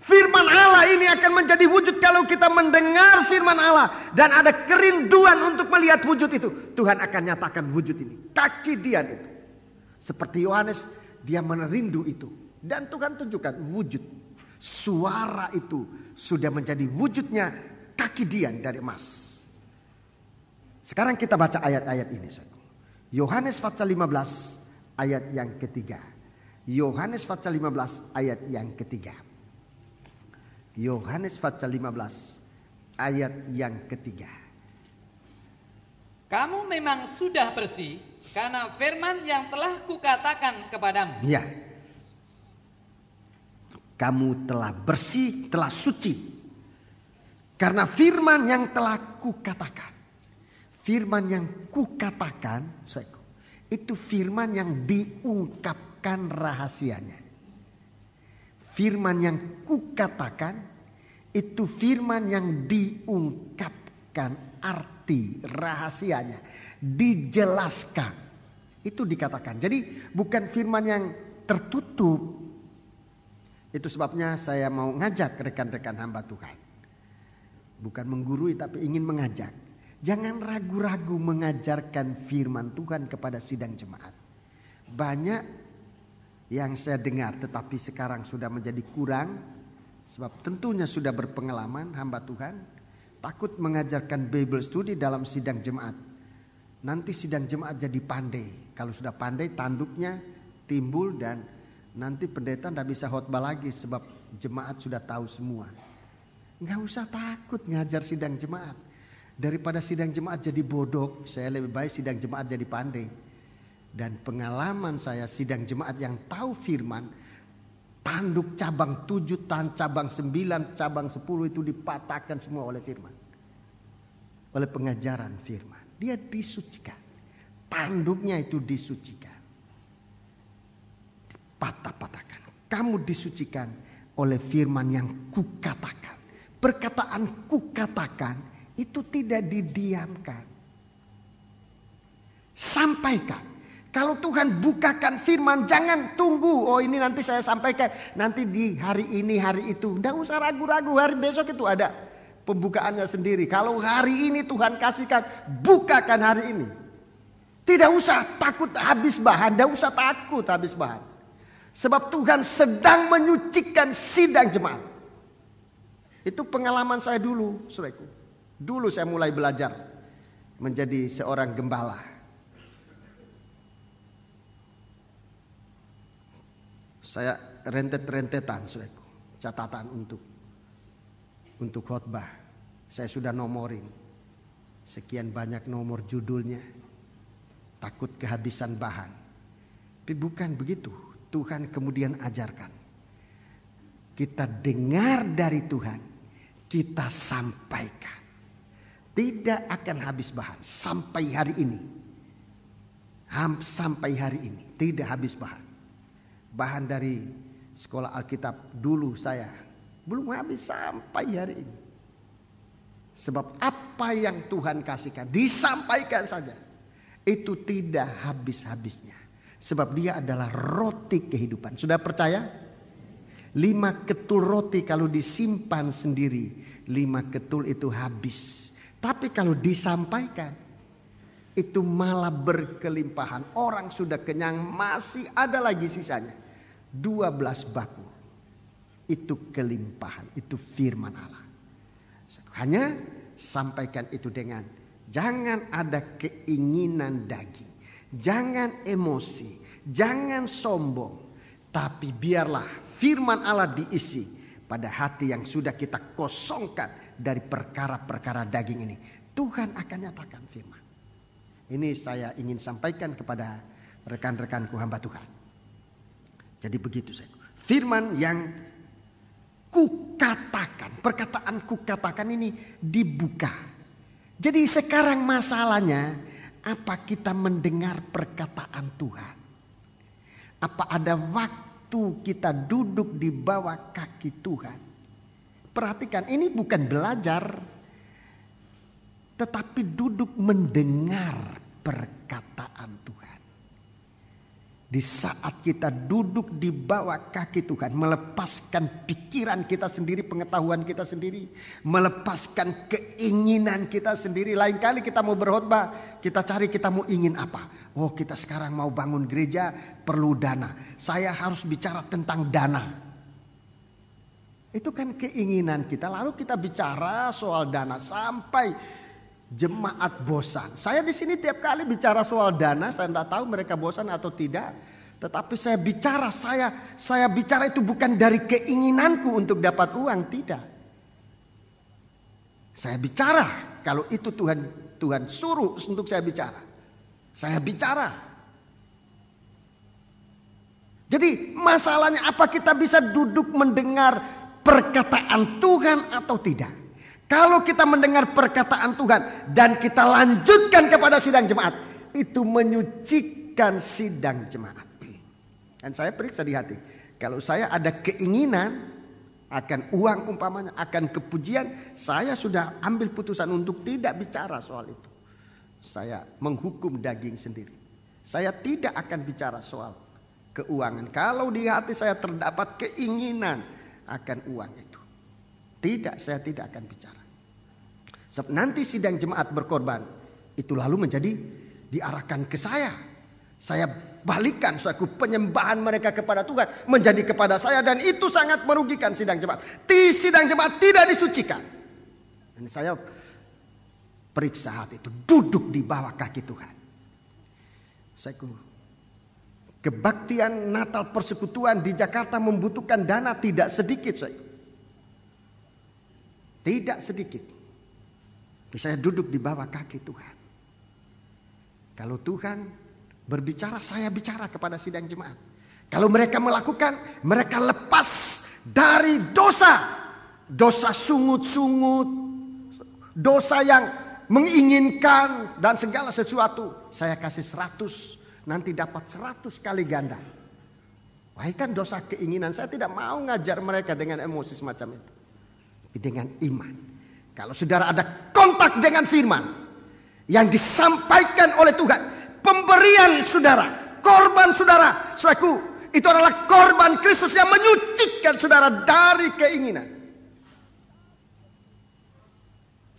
[SPEAKER 1] Firman Allah ini akan menjadi wujud kalau kita mendengar firman Allah. Dan ada kerinduan untuk melihat wujud itu. Tuhan akan nyatakan wujud ini. Kaki dia itu. Seperti Yohanes, dia merindu itu. Dan Tuhan tunjukkan wujud. Suara itu sudah menjadi wujudnya kaki Dian dari emas. Sekarang kita baca ayat-ayat ini. Yohanes pasal 15 ayat yang ketiga. Yohanes pasal 15 ayat yang ketiga. Yohanes pasal 15 ayat yang ketiga.
[SPEAKER 2] Kamu memang sudah bersih karena firman yang telah kukatakan kepadamu.
[SPEAKER 1] Ya. Kamu telah bersih, telah suci. Karena firman yang telah kukatakan. Firman yang kukatakan, itu firman yang diungkapkan rahasianya. Firman yang kukatakan, itu firman yang diungkapkan arti rahasianya. Dijelaskan. Itu dikatakan. Jadi bukan firman yang tertutup. Itu sebabnya saya mau ngajak rekan-rekan hamba Tuhan. Bukan menggurui tapi ingin mengajak. Jangan ragu-ragu mengajarkan firman Tuhan kepada sidang jemaat. Banyak yang saya dengar tetapi sekarang sudah menjadi kurang. Sebab tentunya sudah berpengalaman hamba Tuhan. Takut mengajarkan Bible study dalam sidang jemaat. Nanti sidang jemaat jadi pandai. Kalau sudah pandai tanduknya timbul dan nanti pendeta tidak bisa khotbah lagi sebab jemaat sudah tahu semua. Nggak usah takut ngajar sidang jemaat. Daripada sidang jemaat jadi bodoh, saya lebih baik sidang jemaat jadi pandai. Dan pengalaman saya sidang jemaat yang tahu firman, tanduk cabang 7, cabang 9, cabang 10 itu dipatahkan semua oleh firman. Oleh pengajaran firman. Dia disucikan. Tanduknya itu disucikan. Patah-patahkan. Kamu disucikan oleh firman yang kukatakan. Perkataan kukatakan itu tidak didiamkan. Sampaikan. Kalau Tuhan bukakan firman, jangan tunggu. Oh ini nanti saya sampaikan. Nanti di hari ini, hari itu. Tidak usah ragu-ragu. Hari besok itu ada pembukaannya sendiri. Kalau hari ini Tuhan kasihkan, bukakan hari ini. Tidak usah takut habis bahan. Tidak usah takut habis bahan. Sebab Tuhan sedang menyucikan sidang jemaat. Itu pengalaman saya dulu, saudaraku. Dulu saya mulai belajar menjadi seorang gembala. Saya rentet-rentetan, saudaraku, catatan untuk khotbah. Saya sudah nomorin sekian banyak nomor judulnya. Takut kehabisan bahan. Tapi bukan begitu. Tuhan kemudian ajarkan. Kita dengar dari Tuhan, kita sampaikan. Tidak akan habis bahan sampai hari ini. Sampai hari ini tidak habis bahan. Bahan dari sekolah Alkitab dulu saya belum habis sampai hari ini. Sebab apa yang Tuhan kasihkan disampaikan saja. Itu tidak habis-habisnya. Sebab dia adalah roti kehidupan. Sudah percaya? 5 ketul roti kalau disimpan sendiri, 5 ketul itu habis. Tapi kalau disampaikan, itu malah berkelimpahan. Orang sudah kenyang, masih ada lagi sisanya. 12 bakul. Itu kelimpahan, itu firman Allah. Hanya sampaikan itu dengan jangan ada keinginan daging. Jangan emosi, jangan sombong. Tapi biarlah firman Allah diisi pada hati yang sudah kita kosongkan dari perkara-perkara daging ini. Tuhan akan nyatakan firman. Ini saya ingin sampaikan kepada rekan-rekanku hamba Tuhan. Jadi begitu saya. Firman yang kukatakan, perkataan kukatakan ini dibuka. Jadi sekarang masalahnya, apa kita mendengar perkataan Tuhan? Apa ada waktu kita duduk di bawah kaki Tuhan? Perhatikan, ini bukan belajar, tetapi duduk mendengar perkataan Tuhan. Di saat kita duduk di bawah kaki Tuhan, melepaskan pikiran kita sendiri, pengetahuan kita sendiri, melepaskan keinginan kita sendiri. Lain kali kita mau berkhotbah, kita cari kita mau ingin apa. Oh kita sekarang mau bangun gereja, perlu dana. Saya harus bicara tentang dana. Itu kan keinginan kita. Lalu kita bicara soal dana sampai jemaat bosan. Saya di sini tiap kali bicara soal dana, saya tidak tahu mereka bosan atau tidak. Tetapi saya bicara itu bukan dari keinginanku untuk dapat uang, tidak. Saya bicara kalau itu Tuhan suruh untuk saya bicara. Saya bicara. Jadi masalahnya apa kita bisa duduk mendengar perkataan Tuhan atau tidak? Kalau kita mendengar perkataan Tuhan dan kita lanjutkan kepada sidang jemaat, itu menyucikan sidang jemaat. Dan saya periksa di hati. Kalau saya ada keinginan akan uang umpamanya, akan kepujian, saya sudah ambil putusan untuk tidak bicara soal itu. Saya menghukum daging sendiri. Saya tidak akan bicara soal keuangan. Kalau di hati saya terdapat keinginan akan uang itu, saya tidak akan bicara. Sebab nanti sidang jemaat berkorban itu lalu menjadi diarahkan ke saya. Saya balikan suatu penyembahan mereka kepada Tuhan menjadi kepada saya, dan itu sangat merugikan sidang jemaat. Sidang jemaat tidak disucikan. Dan saya periksa hati itu, duduk di bawah kaki Tuhan. Kebaktian Natal Persekutuan di Jakarta membutuhkan dana tidak sedikit. Tidak sedikit. Saya duduk di bawah kaki Tuhan. Kalau Tuhan berbicara, saya bicara kepada sidang jemaat. Kalau mereka melakukan, mereka lepas dari dosa. Dosa sungut-sungut. Dosa yang menginginkan dan segala sesuatu. Saya kasih 100, nanti dapat 100 kali ganda. Wah, kan dosa keinginan. Saya tidak mau ngajar mereka dengan emosi semacam itu. Tapi dengan iman. Kalau saudara ada kontak dengan firman yang disampaikan oleh Tuhan, pemberian saudara, korban saudara, saudaraku, itu adalah korban Kristus yang menyucikan saudara dari keinginan.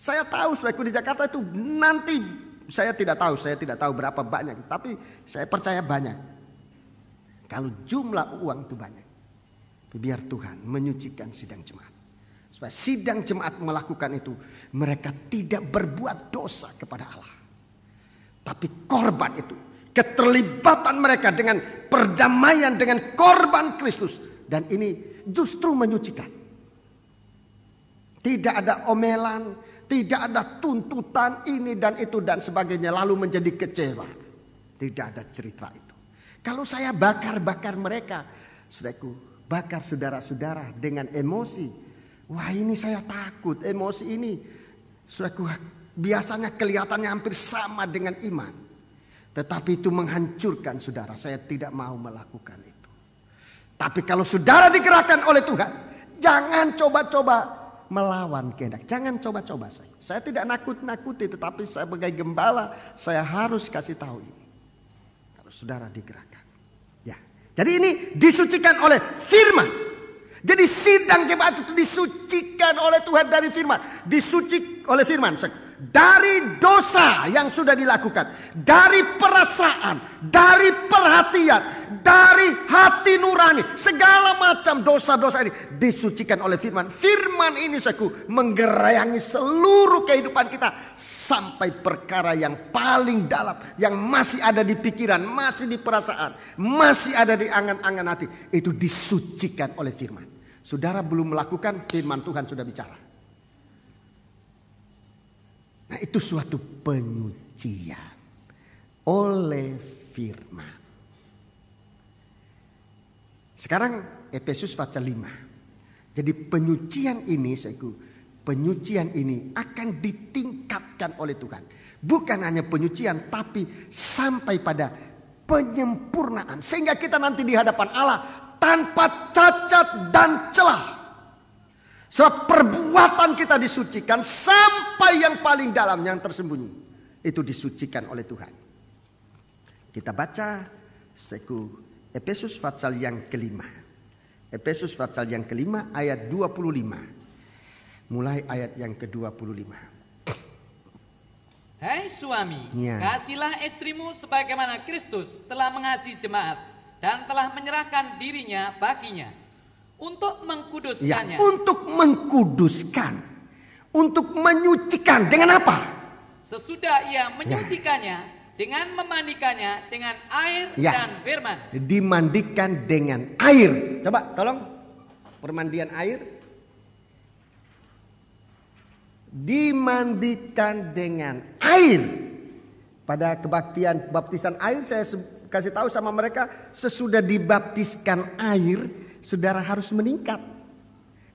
[SPEAKER 1] Saya tahu saudaraku di Jakarta itu nanti, saya tidak tahu berapa banyak, tapi saya percaya banyak. Kalau jumlah uang itu banyak, biar Tuhan menyucikan sidang jemaat. Supaya sidang jemaat melakukan itu, mereka tidak berbuat dosa kepada Allah. Tapi korban itu, keterlibatan mereka dengan perdamaian dengan korban Kristus. Dan ini justru menyucikan. Tidak ada omelan, tidak ada tuntutan ini dan itu dan sebagainya, lalu menjadi kecewa. Tidak ada cerita itu. Kalau saya bakar-bakar mereka, saudaraku, bakar saudara-saudara dengan emosi. Wah, ini saya takut, emosi ini, saudaraku, biasanya kelihatannya hampir sama dengan iman. Tetapi itu menghancurkan saudara. Saya tidak mau melakukan itu. Tapi kalau saudara digerakkan oleh Tuhan, jangan coba-coba melawan kehendak. Jangan coba-coba. Saya tidak nakut-nakuti, tetapi saya sebagai gembala, saya harus kasih tahu ini. Kalau saudara digerakkan. Ya. Jadi ini disucikan oleh firman. Jadi sidang jemaat itu disucikan oleh Tuhan dari firman. Disuci oleh firman. Dari dosa yang sudah dilakukan. Dari perasaan. Dari perhatian. Dari hati nurani. Segala macam dosa-dosa ini disucikan oleh firman. Firman ini menggerayangi seluruh kehidupan kita. Sampai perkara yang paling dalam. Yang masih ada di pikiran. Masih di perasaan. Masih ada di angan-angan hati. Itu disucikan oleh firman. Saudara belum melakukan, firman Tuhan sudah bicara. Nah, itu suatu penyucian oleh firman. Sekarang Efesus pasal 5. Jadi penyucian ini akan ditingkatkan oleh Tuhan. Bukan hanya penyucian, tapi sampai pada penyempurnaan. Sehingga kita nanti di hadapan Allah tanpa cacat dan celah. Sebab perbuatan kita disucikan sampai yang paling dalam, yang tersembunyi. Itu disucikan oleh Tuhan. Kita baca Efesus pasal yang kelima. Efesus pasal yang kelima ayat 25. Mulai ayat yang ke-25.
[SPEAKER 2] Hai suami, kasihilah istrimu sebagaimana Kristus telah mengasihi jemaat dan telah menyerahkan dirinya baginya untuk mengkuduskannya.
[SPEAKER 1] Ya, untuk mengkuduskan, untuk menyucikan dengan apa?
[SPEAKER 2] Sesudah ia menyucikannya dengan memandikannya dengan air dan firman.
[SPEAKER 1] Dimandikan dengan air. Coba tolong permandian air. Dimandikan dengan air. Pada kebaktian baptisan air saya kasih tahu sama mereka, sesudah dibaptiskan air, saudara harus meningkat.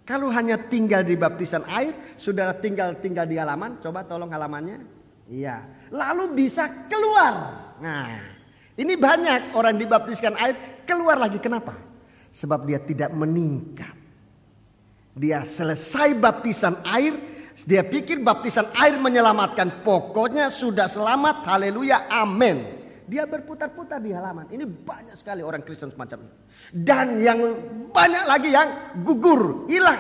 [SPEAKER 1] Kalau hanya tinggal di baptisan air, saudara tinggal di halaman, coba tolong halamannya. Iya, lalu bisa keluar. Nah, ini banyak orang dibaptiskan air keluar lagi. Kenapa? Sebab dia tidak meningkat. Dia selesai baptisan air, dia pikir baptisan air menyelamatkan. Pokoknya sudah selamat, haleluya, amin. Dia berputar-putar di halaman. Ini banyak sekali orang Kristen semacam ini. Dan yang banyak lagi yang gugur, hilang.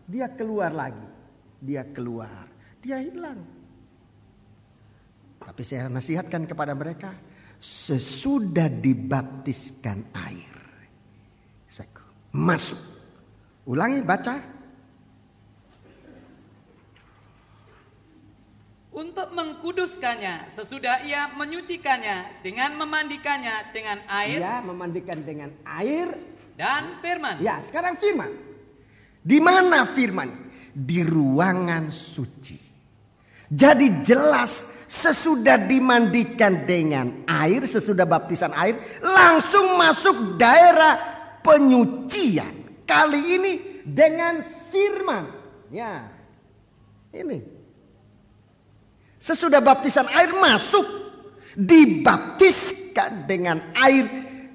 [SPEAKER 1] Dia keluar lagi. Dia keluar, dia hilang. Tapi saya nasihatkan kepada mereka, sesudah dibaptiskan air, masuk. Ulangi, baca.
[SPEAKER 2] Untuk mengkuduskannya sesudah ia menyucikannya dengan memandikannya dengan air.
[SPEAKER 1] Ya, memandikan dengan air
[SPEAKER 2] dan firman.
[SPEAKER 1] Ya, sekarang firman. Di mana firman? Di ruangan suci. Jadi jelas sesudah dimandikan dengan air, sesudah baptisan air, langsung masuk daerah penyucian. Kali ini dengan firman. Ya, ini. Sesudah baptisan air masuk, dibaptiskan dengan air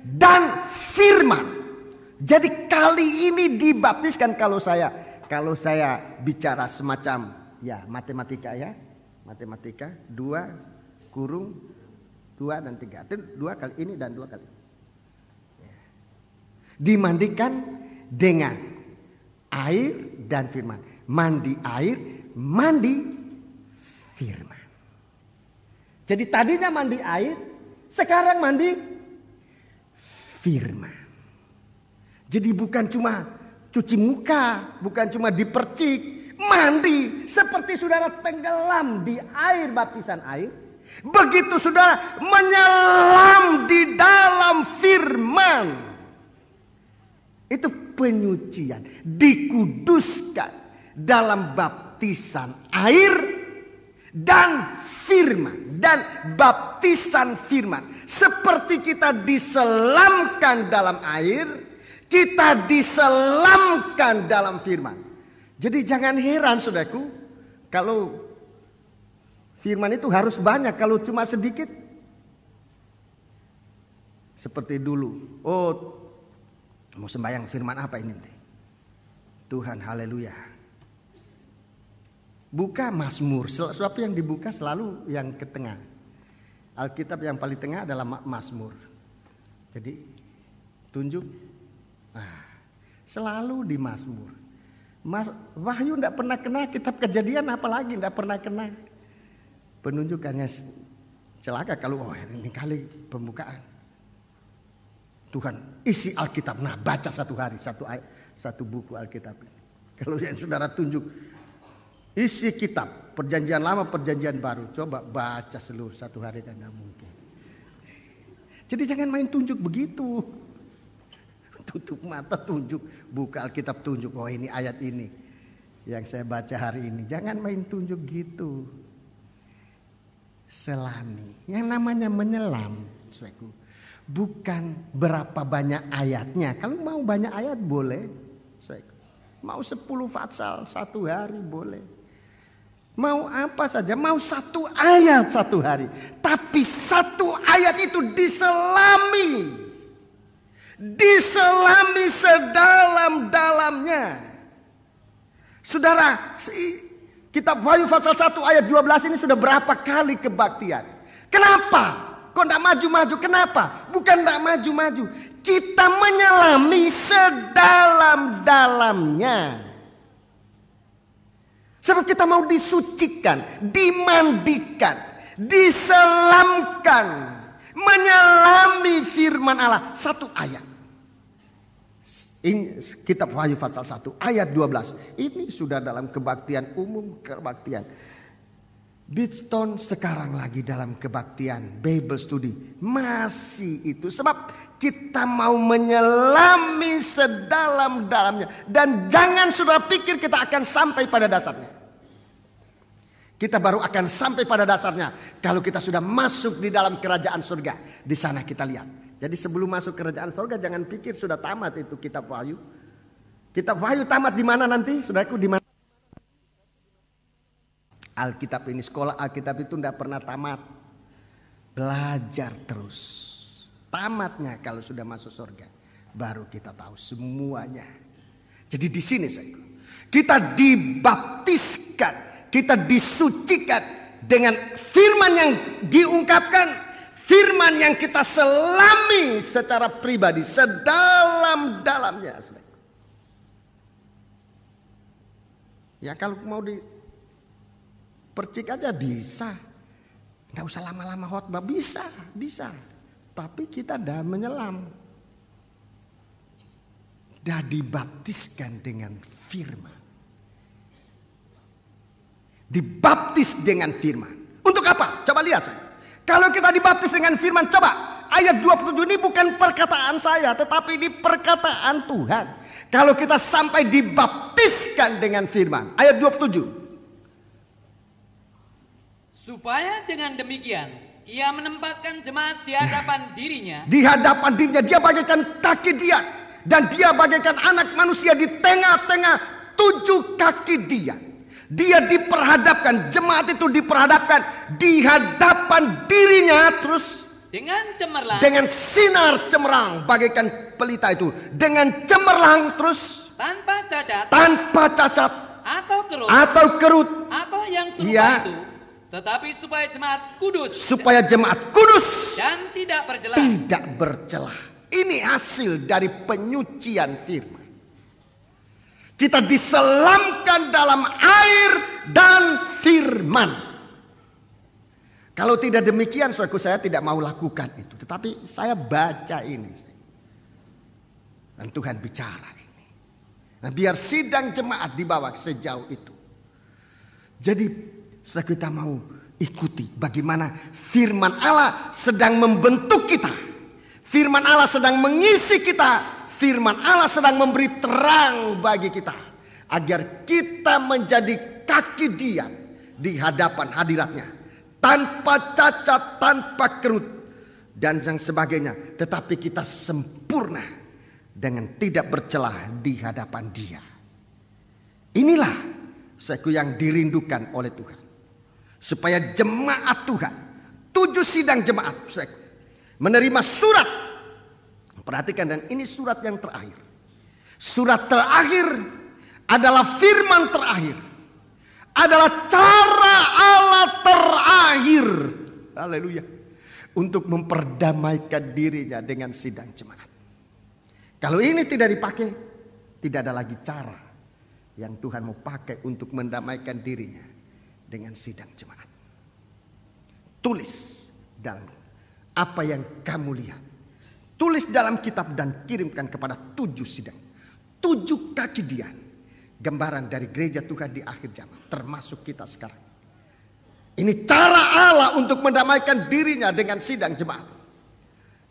[SPEAKER 1] dan firman. Jadi kali ini dibaptiskan, kalau saya bicara semacam ya matematika ya. Matematika 2 kurung 2 dan 3. Itu 2 kali ini dan 2 kali. Ya. Dimandikan dengan air dan firman. Mandi air, mandi firman. Jadi tadinya mandi air, sekarang mandi firman. Jadi bukan cuma cuci muka, bukan cuma dipercik, mandi seperti saudara tenggelam di air baptisan air. Begitu saudara menyelam di dalam firman. Itu penyucian, dikuduskan dalam baptisan air dan firman. Dan baptisan firman, seperti kita diselamkan dalam air, kita diselamkan dalam firman. Jadi jangan heran saudaraku, kalau firman itu harus banyak, kalau cuma sedikit. Seperti dulu, mau sembahyang firman apa ini? Tuhan, haleluya. Buka Mazmur, sesuatu yang dibuka selalu yang ke tengah. Alkitab yang paling tengah adalah Mazmur. Jadi tunjuk, selalu di Mazmur. Wahyu tidak pernah kena, kitab Kejadian apalagi tidak pernah kena. Penunjukannya celaka kalau ini kali pembukaan. Tuhan isi Alkitab, baca satu hari satu buku Alkitab. Kalau yang saudara tunjuk isi kitab Perjanjian Lama, Perjanjian Baru, coba baca seluruh satu hari kan tidak mungkin. Jadi jangan main tunjuk begitu. Tutup mata tunjuk, buka Alkitab tunjuk, ini ayat ini yang saya baca hari ini. Jangan main tunjuk gitu. Selami. Yang namanya menyelam, bukan berapa banyak ayatnya. Kalau mau banyak ayat boleh. Mau 10 fatsal satu hari boleh. Mau apa saja, mau 1 ayat satu hari. Tapi 1 ayat itu diselami. Diselami sedalam-dalamnya. Saudara, kitab Wahyu pasal 1 ayat 12 ini sudah berapa kali kebaktian. Kenapa? Kok tidak maju-maju? Kenapa? Bukan tidak maju-maju. Kita menyelami sedalam-dalamnya. Sebab kita mau disucikan, dimandikan, diselamkan. Menyelami firman Allah. 1 ayat. Ini kitab Wahyu pasal 1 ayat 12. Ini sudah dalam kebaktian umum, kebaktian. Beatstone sekarang lagi dalam kebaktian Bible study. Masih itu. Sebab kita mau menyelami sedalam-dalamnya. Dan jangan sudah pikir kita akan sampai pada dasarnya. Kita baru akan sampai pada dasarnya kalau kita sudah masuk di dalam kerajaan surga. Di sana kita lihat. Jadi sebelum masuk kerajaan surga jangan pikir sudah tamat itu kitab Wahyu. Kitab Wahyu tamat di mana nanti? Saudaraku, di mana? Alkitab ini, sekolah Alkitab itu tidak pernah tamat. Belajar terus. Tamatnya kalau sudah masuk surga, baru kita tahu semuanya. Jadi di sini kita dibaptiskan, kita disucikan dengan firman yang diungkapkan, firman yang kita selami secara pribadi, sedalam-dalamnya. Ya kalau mau percik aja bisa. Nggak usah lama-lama khotbah. Bisa. Tapi kita dah menyelam. Dah dibaptiskan dengan firman. Dibaptis dengan firman. Untuk apa? Coba lihat. Kalau kita dibaptis dengan firman, coba. Ayat 27 ini bukan perkataan saya, tetapi ini perkataan Tuhan. Kalau kita sampai dibaptiskan dengan firman. Ayat 27.
[SPEAKER 2] Supaya dengan demikian ia menempatkan jemaat di hadapan dirinya.
[SPEAKER 1] Di hadapan dirinya dia bagaikan kaki dia. Dan dia bagaikan anak manusia di tengah-tengah 7 kaki dia. Dia diperhadapkan, jemaat itu diperhadapkan di hadapan dirinya terus.
[SPEAKER 2] Dengan cemerlang.
[SPEAKER 1] Dengan sinar cemerlang bagaikan pelita itu. Dengan cemerlang terus.
[SPEAKER 2] Tanpa cacat.
[SPEAKER 1] Tanpa cacat.
[SPEAKER 2] Atau kerut.
[SPEAKER 1] Atau kerut.
[SPEAKER 2] Atau yang serupa itu. Tetapi supaya jemaat kudus.
[SPEAKER 1] Supaya jemaat kudus.
[SPEAKER 2] Dan tidak bercelah.
[SPEAKER 1] Tidak bercelah. Ini hasil dari penyucian firman. Kita diselamkan dalam air dan firman. Kalau tidak demikian, saudaraku, saya tidak mau lakukan itu. Tetapi saya baca ini. Dan Tuhan bicara ini. Nah, biar sidang jemaat dibawa sejauh itu. Jadi saudara, kita mau ikuti bagaimana firman Allah sedang membentuk kita. Firman Allah sedang mengisi kita. Firman Allah sedang memberi terang bagi kita. Agar kita menjadi kaki dia di hadapan hadiratnya. Tanpa cacat, tanpa kerut. Dan yang sebagainya. Tetapi kita sempurna. Dengan tidak bercelah di hadapan dia. Inilah yang dirindukan oleh Tuhan. Supaya jemaat Tuhan, 7 sidang jemaat menerima surat. Perhatikan, dan ini surat yang terakhir. Surat terakhir adalah firman terakhir. Adalah cara Allah terakhir. Haleluya. Untuk memperdamaikan dirinya dengan sidang jemaat. Kalau ini tidak dipakai, tidak ada lagi cara yang Tuhan mau pakai untuk mendamaikan dirinya dengan sidang jemaat. Tulis dalam apa yang kamu lihat. Tulis dalam kitab dan kirimkan kepada 7 sidang. 7 kaki dia. Gambaran dari gereja Tuhan di akhir zaman. Termasuk kita sekarang. Ini cara Allah untuk mendamaikan dirinya dengan sidang jemaat.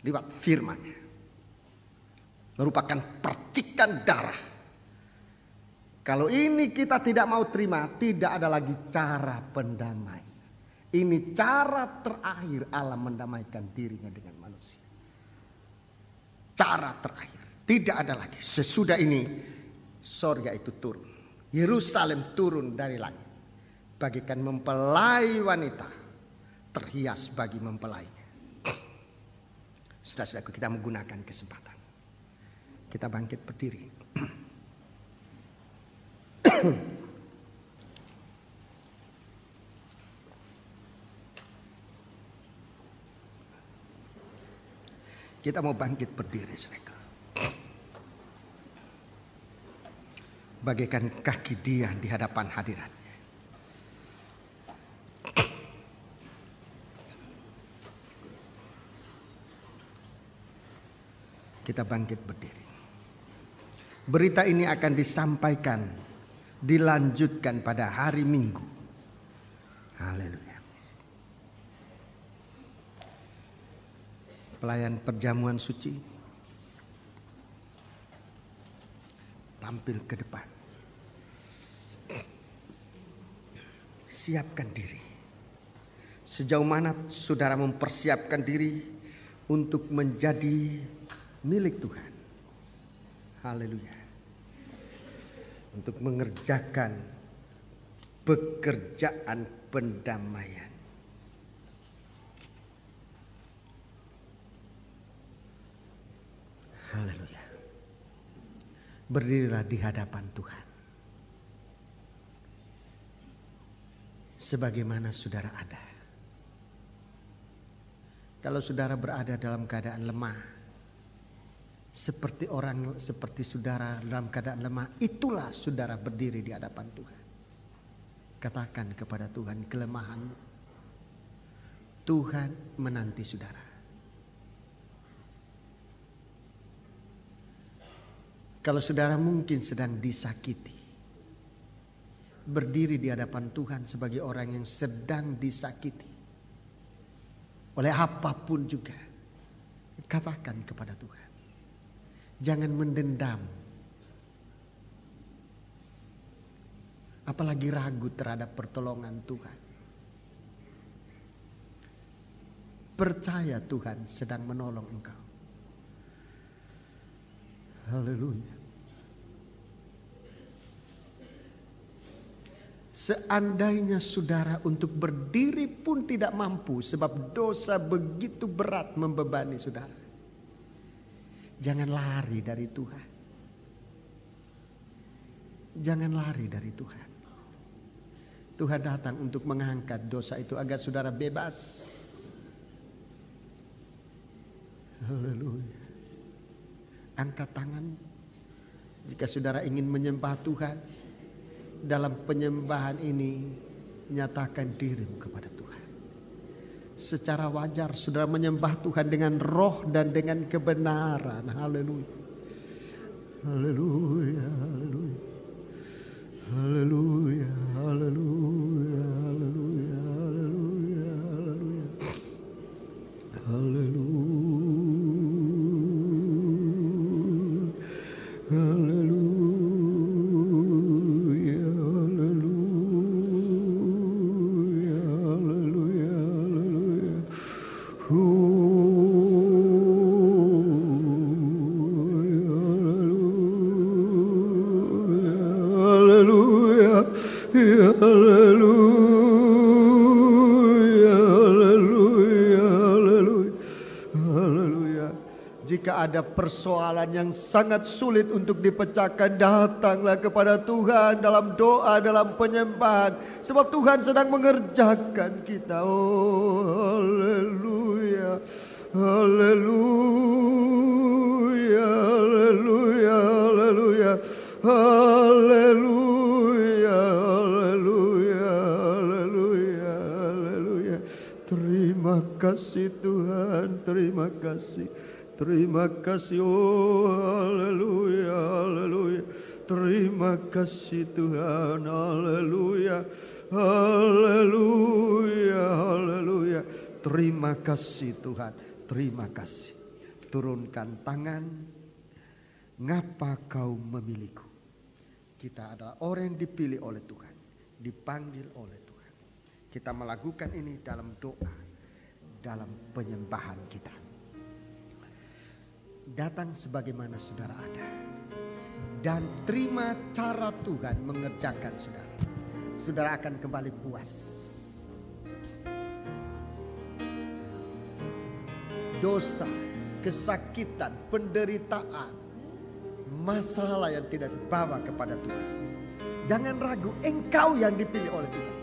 [SPEAKER 1] Lewat firman-Nya. Merupakan percikan darah. Kalau ini kita tidak mau terima, tidak ada lagi cara pendamai. Ini cara terakhir Allah mendamaikan dirinya dengan manusia. Cara terakhir. Tidak ada lagi. Sesudah ini, sorga itu turun. Yerusalem turun dari langit. Bagikan mempelai wanita. Terhias bagi mempelainya. Saudara-saudaraku, kita menggunakan kesempatan. Kita bangkit berdiri. Kita mau bangkit berdiri, saudara. Bagaikan kaki dia di hadapan hadirat-Nya. Kita bangkit berdiri. Berita ini akan disampaikan, dilanjutkan pada hari Minggu. Haleluya. Pelayan perjamuan suci tampil ke depan. Siapkan diri. Sejauh mana saudara mempersiapkan diri untuk menjadi milik Tuhan. Haleluya. Untuk mengerjakan pekerjaan pendamaian. Haleluya. Berdirilah di hadapan Tuhan. Sebagaimana saudara ada. Kalau saudara berada dalam keadaan lemah, seperti saudara dalam keadaan lemah, itulah saudara berdiri di hadapan Tuhan. Katakan kepada Tuhan kelemahanmu. Tuhan menanti saudara. Kalau saudara mungkin sedang disakiti, berdiri di hadapan Tuhan sebagai orang yang sedang disakiti oleh apapun juga, katakan kepada Tuhan. Jangan mendendam, apalagi ragu terhadap pertolongan Tuhan. Percaya Tuhan sedang menolong engkau. Haleluya. Seandainya saudara untuk berdiri pun tidak mampu sebab dosa begitu berat membebani saudara, jangan lari dari Tuhan. Jangan lari dari Tuhan. Tuhan datang untuk mengangkat dosa itu agar saudara bebas. Haleluya. Angkat tangan jika saudara ingin menyembah Tuhan. Dalam penyembahan ini nyatakan dirimu kepada Tuhan. Secara wajar saudara menyembah Tuhan dengan roh dan dengan kebenaran. Haleluya. Haleluya. Haleluya. Haleluya. Haleluya. Haleluya. Haleluya. Haleluya. Haleluya. Jika ada persoalan yang sangat sulit untuk dipecahkan, datanglah kepada Tuhan dalam doa, dalam penyembahan. Sebab Tuhan sedang mengerjakan kita. Oh, haleluya. Haleluya. Haleluya. Haleluya. Haleluya. Haleluya. Haleluya. Haleluya. Terima kasih Tuhan. Terima kasih. Terima kasih, oh haleluya, haleluya. Terima kasih Tuhan, haleluya, haleluya, haleluya. Terima kasih Tuhan, terima kasih. Turunkan tangan, ngapa kau memilihku? Kita adalah orang yang dipilih oleh Tuhan, dipanggil oleh Tuhan. Kita melakukan ini dalam doa, dalam penyembahan kita. Datang sebagaimana saudara ada dan terima cara Tuhan mengerjakan saudara. Saudara akan kembali puas. Dosa, kesakitan, penderitaan, masalah yang tidak dibawa kepada Tuhan. Jangan ragu, engkau yang dipilih oleh Tuhan.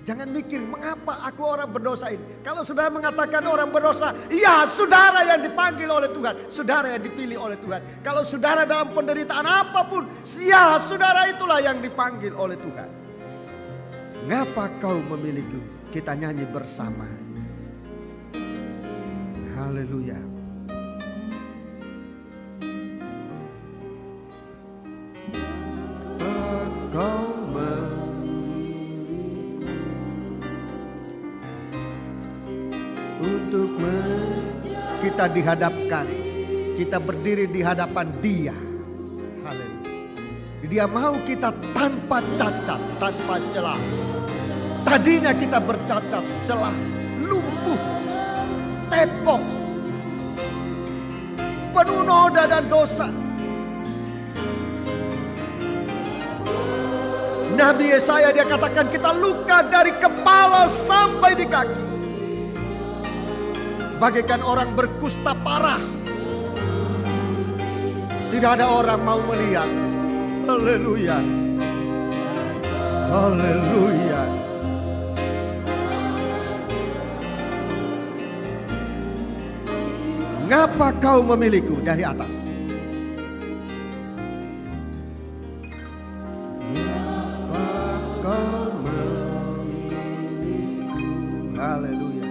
[SPEAKER 1] Jangan mikir mengapa aku orang berdosa ini. Kalau saudara mengatakan orang berdosa, ya saudara yang dipanggil oleh Tuhan, saudara yang dipilih oleh Tuhan. Kalau saudara dalam penderitaan apapun, ya saudara itulah yang dipanggil oleh Tuhan. Ngapa kau memilihku? Kita nyanyi bersama. Haleluya. Kau kita dihadapkan, kita berdiri di hadapan Dia. Haleluya. Dia mau kita tanpa cacat, tanpa celah. Tadinya kita bercacat, celah, lumpuh, tepok, penuh noda dan dosa. Nabi Yesaya dia katakan kita luka dari kepala sampai di kaki. Bagaikan orang berkusta parah. Tidak ada orang mau melihat. Haleluya. Haleluya. Ngapa kau memilihku dari atas? Haleluya.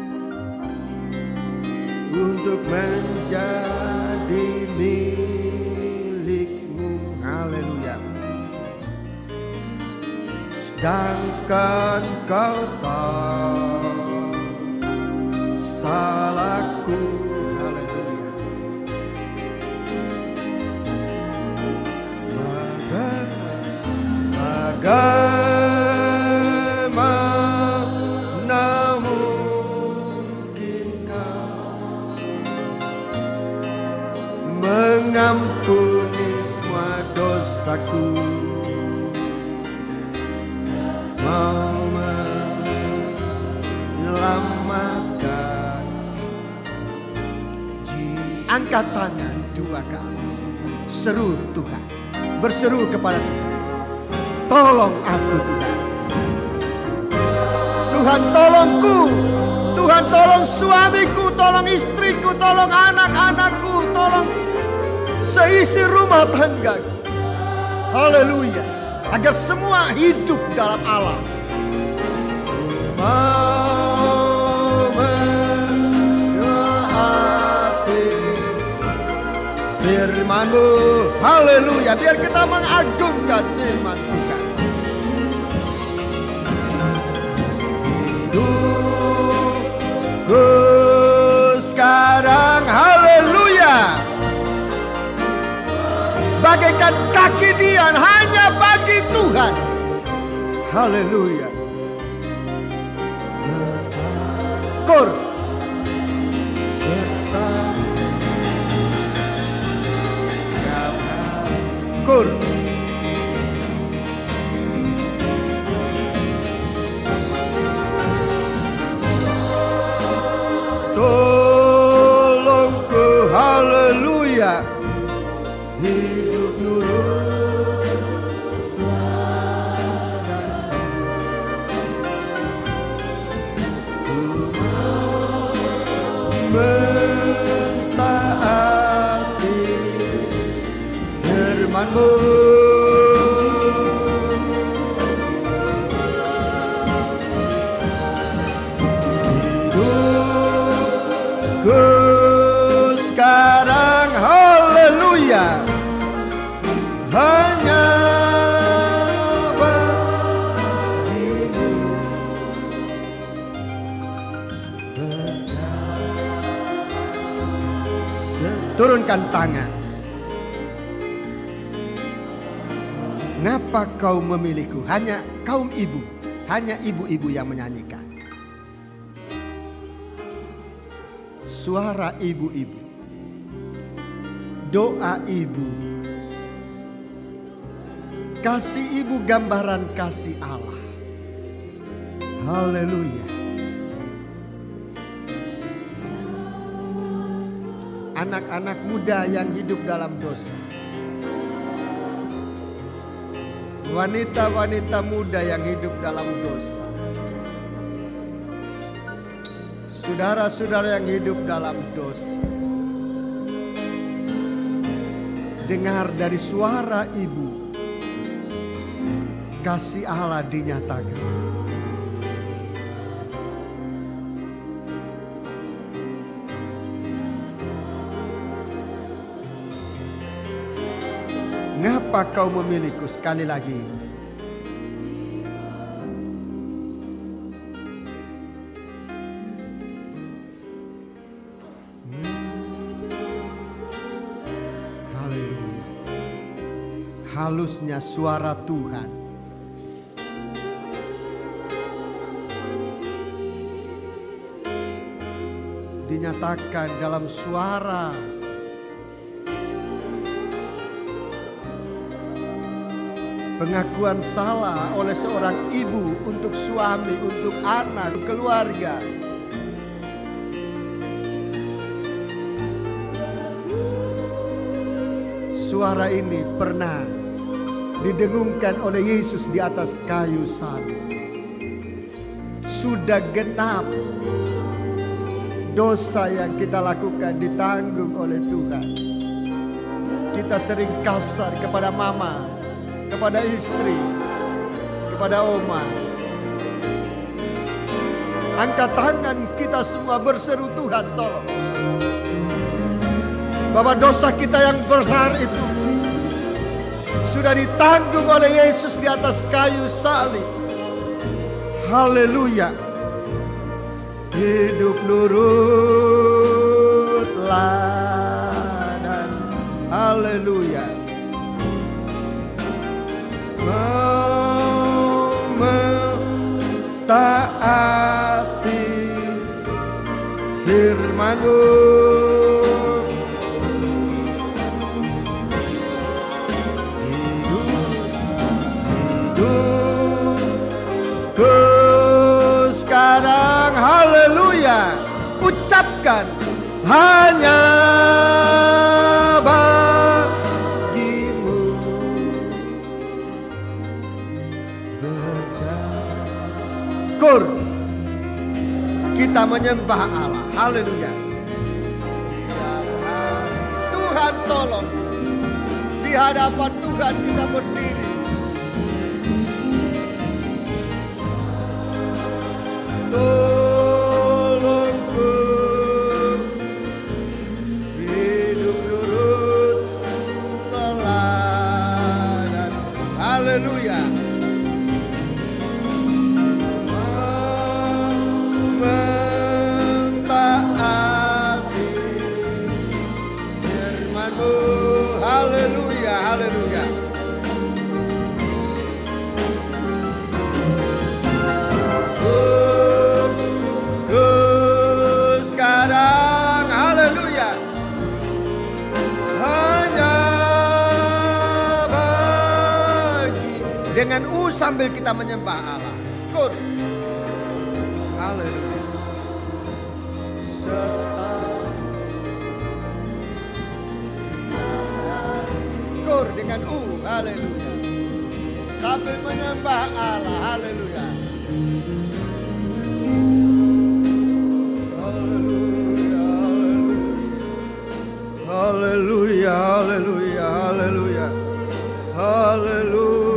[SPEAKER 1] Untuk menjadi milikmu. Haleluya. Sedangkan kau tahu salahku. Haleluya. Bagaimana mungkin kau mengampuni semua dosaku, mau menyelamatkan. Angkat tangan dua ke atas, seru Tuhan, berseru kepada Tuhan. Tolong aku Tuhan. Tuhan tolongku. Tuhan tolong suamiku, tolong istriku, tolong anak-anakku, tolong seisi rumah tanggaku. Haleluya. Agar semua hidup dalam Allah. Mau mentaati firman-Mu. Haleluya. Biar kita mengagungkan firman Tuhan. Sekarang haleluya. Bagaikan kaki Dian hanya bagi Tuhan. Haleluya. Kur serta kur. Tolongku, haleluya. Hidup nurut mentaati firman-Mu. Sekarang haleluya. Hanya bagimu turunkan tangan. Ngapa kau memilihku? Hanya kaum ibu, hanya ibu-ibu yang menyanyikan. Suara ibu-ibu, doa ibu, kasih ibu gambaran kasih Allah. Haleluya. Anak-anak muda yang hidup dalam dosa, wanita-wanita muda yang hidup dalam dosa, saudara-saudara yang hidup dalam dosa, dengar dari suara ibu, kasih Allah dinyatakan. Ngapa kau memilihku? Sekali lagi. halusnya suara Tuhan. Dinyatakan dalam suara pengakuan salah oleh seorang ibu untuk suami, untuk anak, keluarga. Suara ini pernah didengungkan oleh Yesus di atas kayu salib. Sudah genap dosa yang kita lakukan ditanggung oleh Tuhan. Kita sering kasar kepada mama, kepada istri, kepada oma. Angkat tangan kita semua berseru, Tuhan tolong. Bahwa dosa kita yang besar itu sudah ditanggung oleh Yesus di atas kayu salib. Haleluya. Hidup nurut ladan. Haleluya. Mau mentaati firman-Mu. Sekarang haleluya, ucapkan hanya bagimu bersyukur. Kita menyembah Allah, haleluya. Tuhan tolong, di hadapan Tuhan kita berdiri. Tolongku hidup nurut teladan. Haleluya. Mentaati firman-Mu. Haleluya, haleluya. Dengan sambil kita menyembah Allah. Kur. Haleluya. Serta kur dengan haleluya. Sambil menyembah Allah. Haleluya. Haleluya. Haleluya. Haleluya. Haleluya.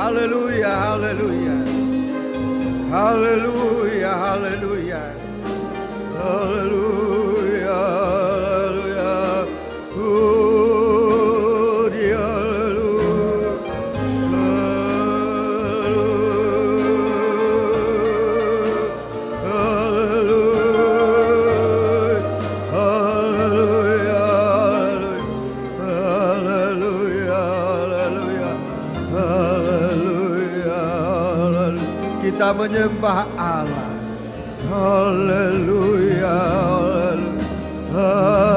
[SPEAKER 1] Haleluya, haleluya. Haleluya, haleluya. Haleluya, haleluya. Kita menyembah Allah. Haleluya, haleluya, haleluya,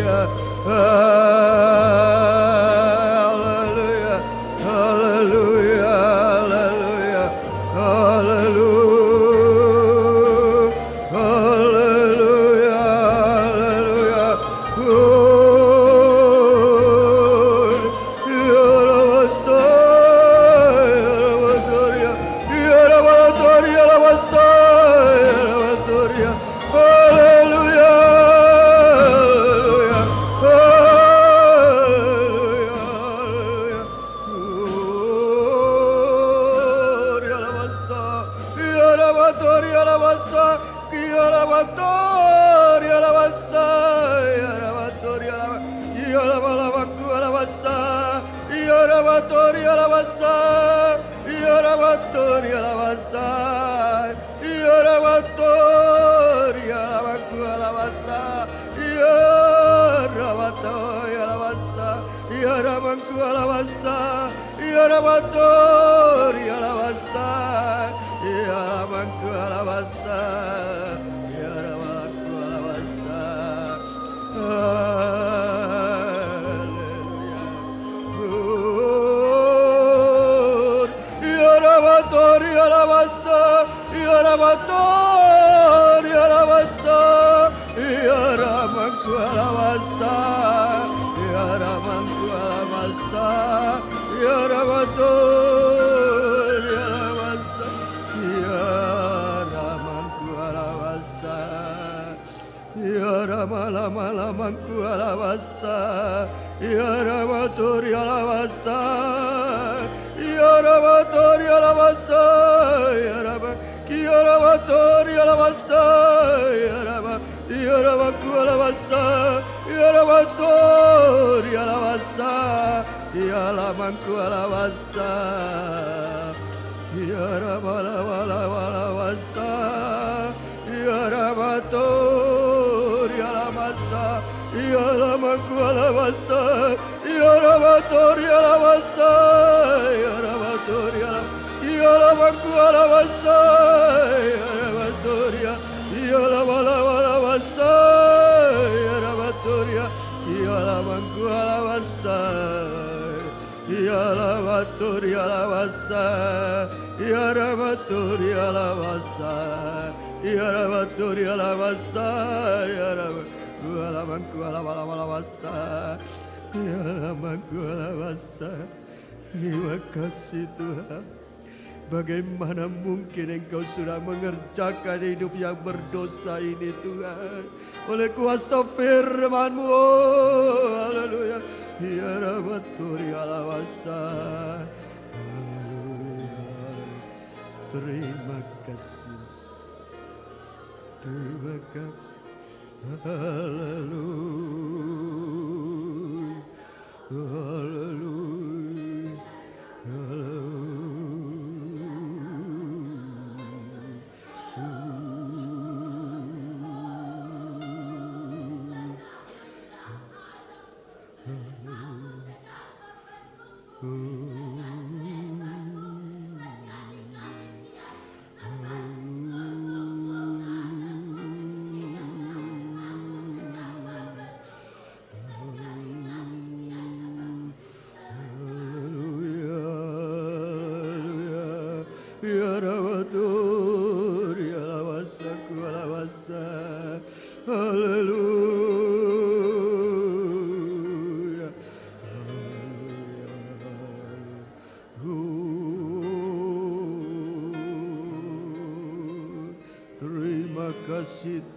[SPEAKER 1] haleluya, haleluya, haleluya, haleluya. Yarabatori alabasa, Yarabatori alabaku alabasa, Yarabatori alabasa, Yarabaku alabasa, Yarabatori alabasa, Yarabaku alabasa, Yarabaku alabasa. Yarabatori alabasa, Yarabatori alabasa, Yaramanku alabasa, Yaramanku alabasa, Yarabatori alabasa, Yaramanku alabasa, Yaramalamamanku alabasa, Yarabatori alabasa, Yarabatori alabasa, Yarabatori alabasa, Yarabaku alabasa, Yarabatori alabasa, Yaramanku alabasa, Yarabalabasa, Yarabatori alabasa, Yaramanku alabasa, Yarabatori alabasa, Yarabatori alabasa, Yaramanku alabasa, Yarabatori, Yarabalabasa, Yarabatori, Yaramanku alabasa, Yarabatori alabasa, Yarabatori alabasa, Yarabatori alabasa, Yaramanku alabasa, Yaramanku alabasa. Terima kasih Tuhan. Bagaimana mungkin Engkau sudah mengerjakan hidup yang berdosa ini Tuhan, oleh kuasa firman-Mu. Oh, haleluya. Ya Rabaturi alawasa. Haleluya. Terima kasih. Terima kasih. Haleluya. Haleluya. Haleluya.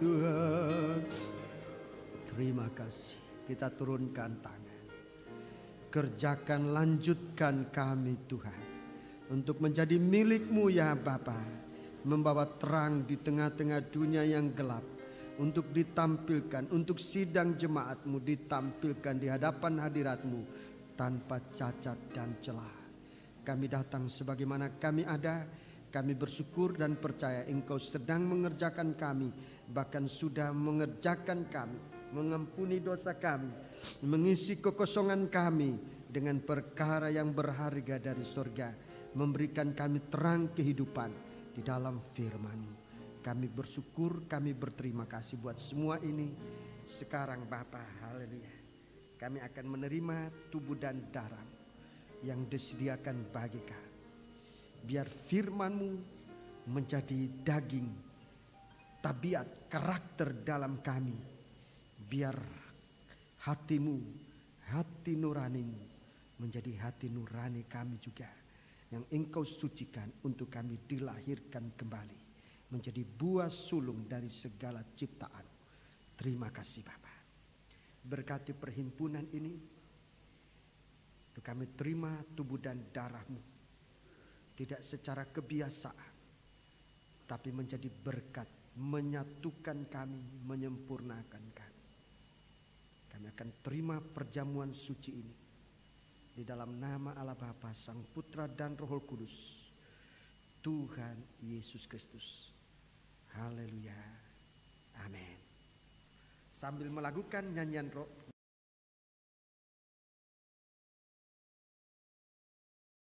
[SPEAKER 1] Tuhan, terima kasih. Kita turunkan tangan. Kerjakan, lanjutkan kami Tuhan, untuk menjadi milik-Mu ya Bapa, membawa terang di tengah-tengah dunia yang gelap, untuk ditampilkan, untuk sidang jemaat-Mu ditampilkan di hadapan hadirat-Mu tanpa cacat dan celah. Kami datang sebagaimana kami ada. Kami bersyukur dan percaya Engkau sedang mengerjakan kami, bahkan sudah mengerjakan kami, mengampuni dosa kami, mengisi kekosongan kami dengan perkara yang berharga dari surga, memberikan kami terang kehidupan di dalam firman-Mu. Kami bersyukur, kami berterima kasih buat semua ini. Sekarang Bapa, haleluya, kami akan menerima tubuh dan darah yang disediakan bagi kami. Biar firman-Mu menjadi daging, tabiat, karakter dalam kami. Biar hati-Mu, hati nurani-Mu menjadi hati nurani kami juga, yang Engkau sucikan untuk kami dilahirkan kembali menjadi buah sulung dari segala ciptaan. Terima kasih Bapa. Berkati perhimpunan ini, untuk kami terima tubuh dan darah-Mu, tidak secara kebiasaan, tapi menjadi berkat, menyatukan kami, menyempurnakan kami. Kami akan terima perjamuan suci ini di dalam nama Allah Bapa, Sang Putra dan Roh Kudus. Tuhan Yesus Kristus. Haleluya. Amin. Sambil melakukan nyanyian roh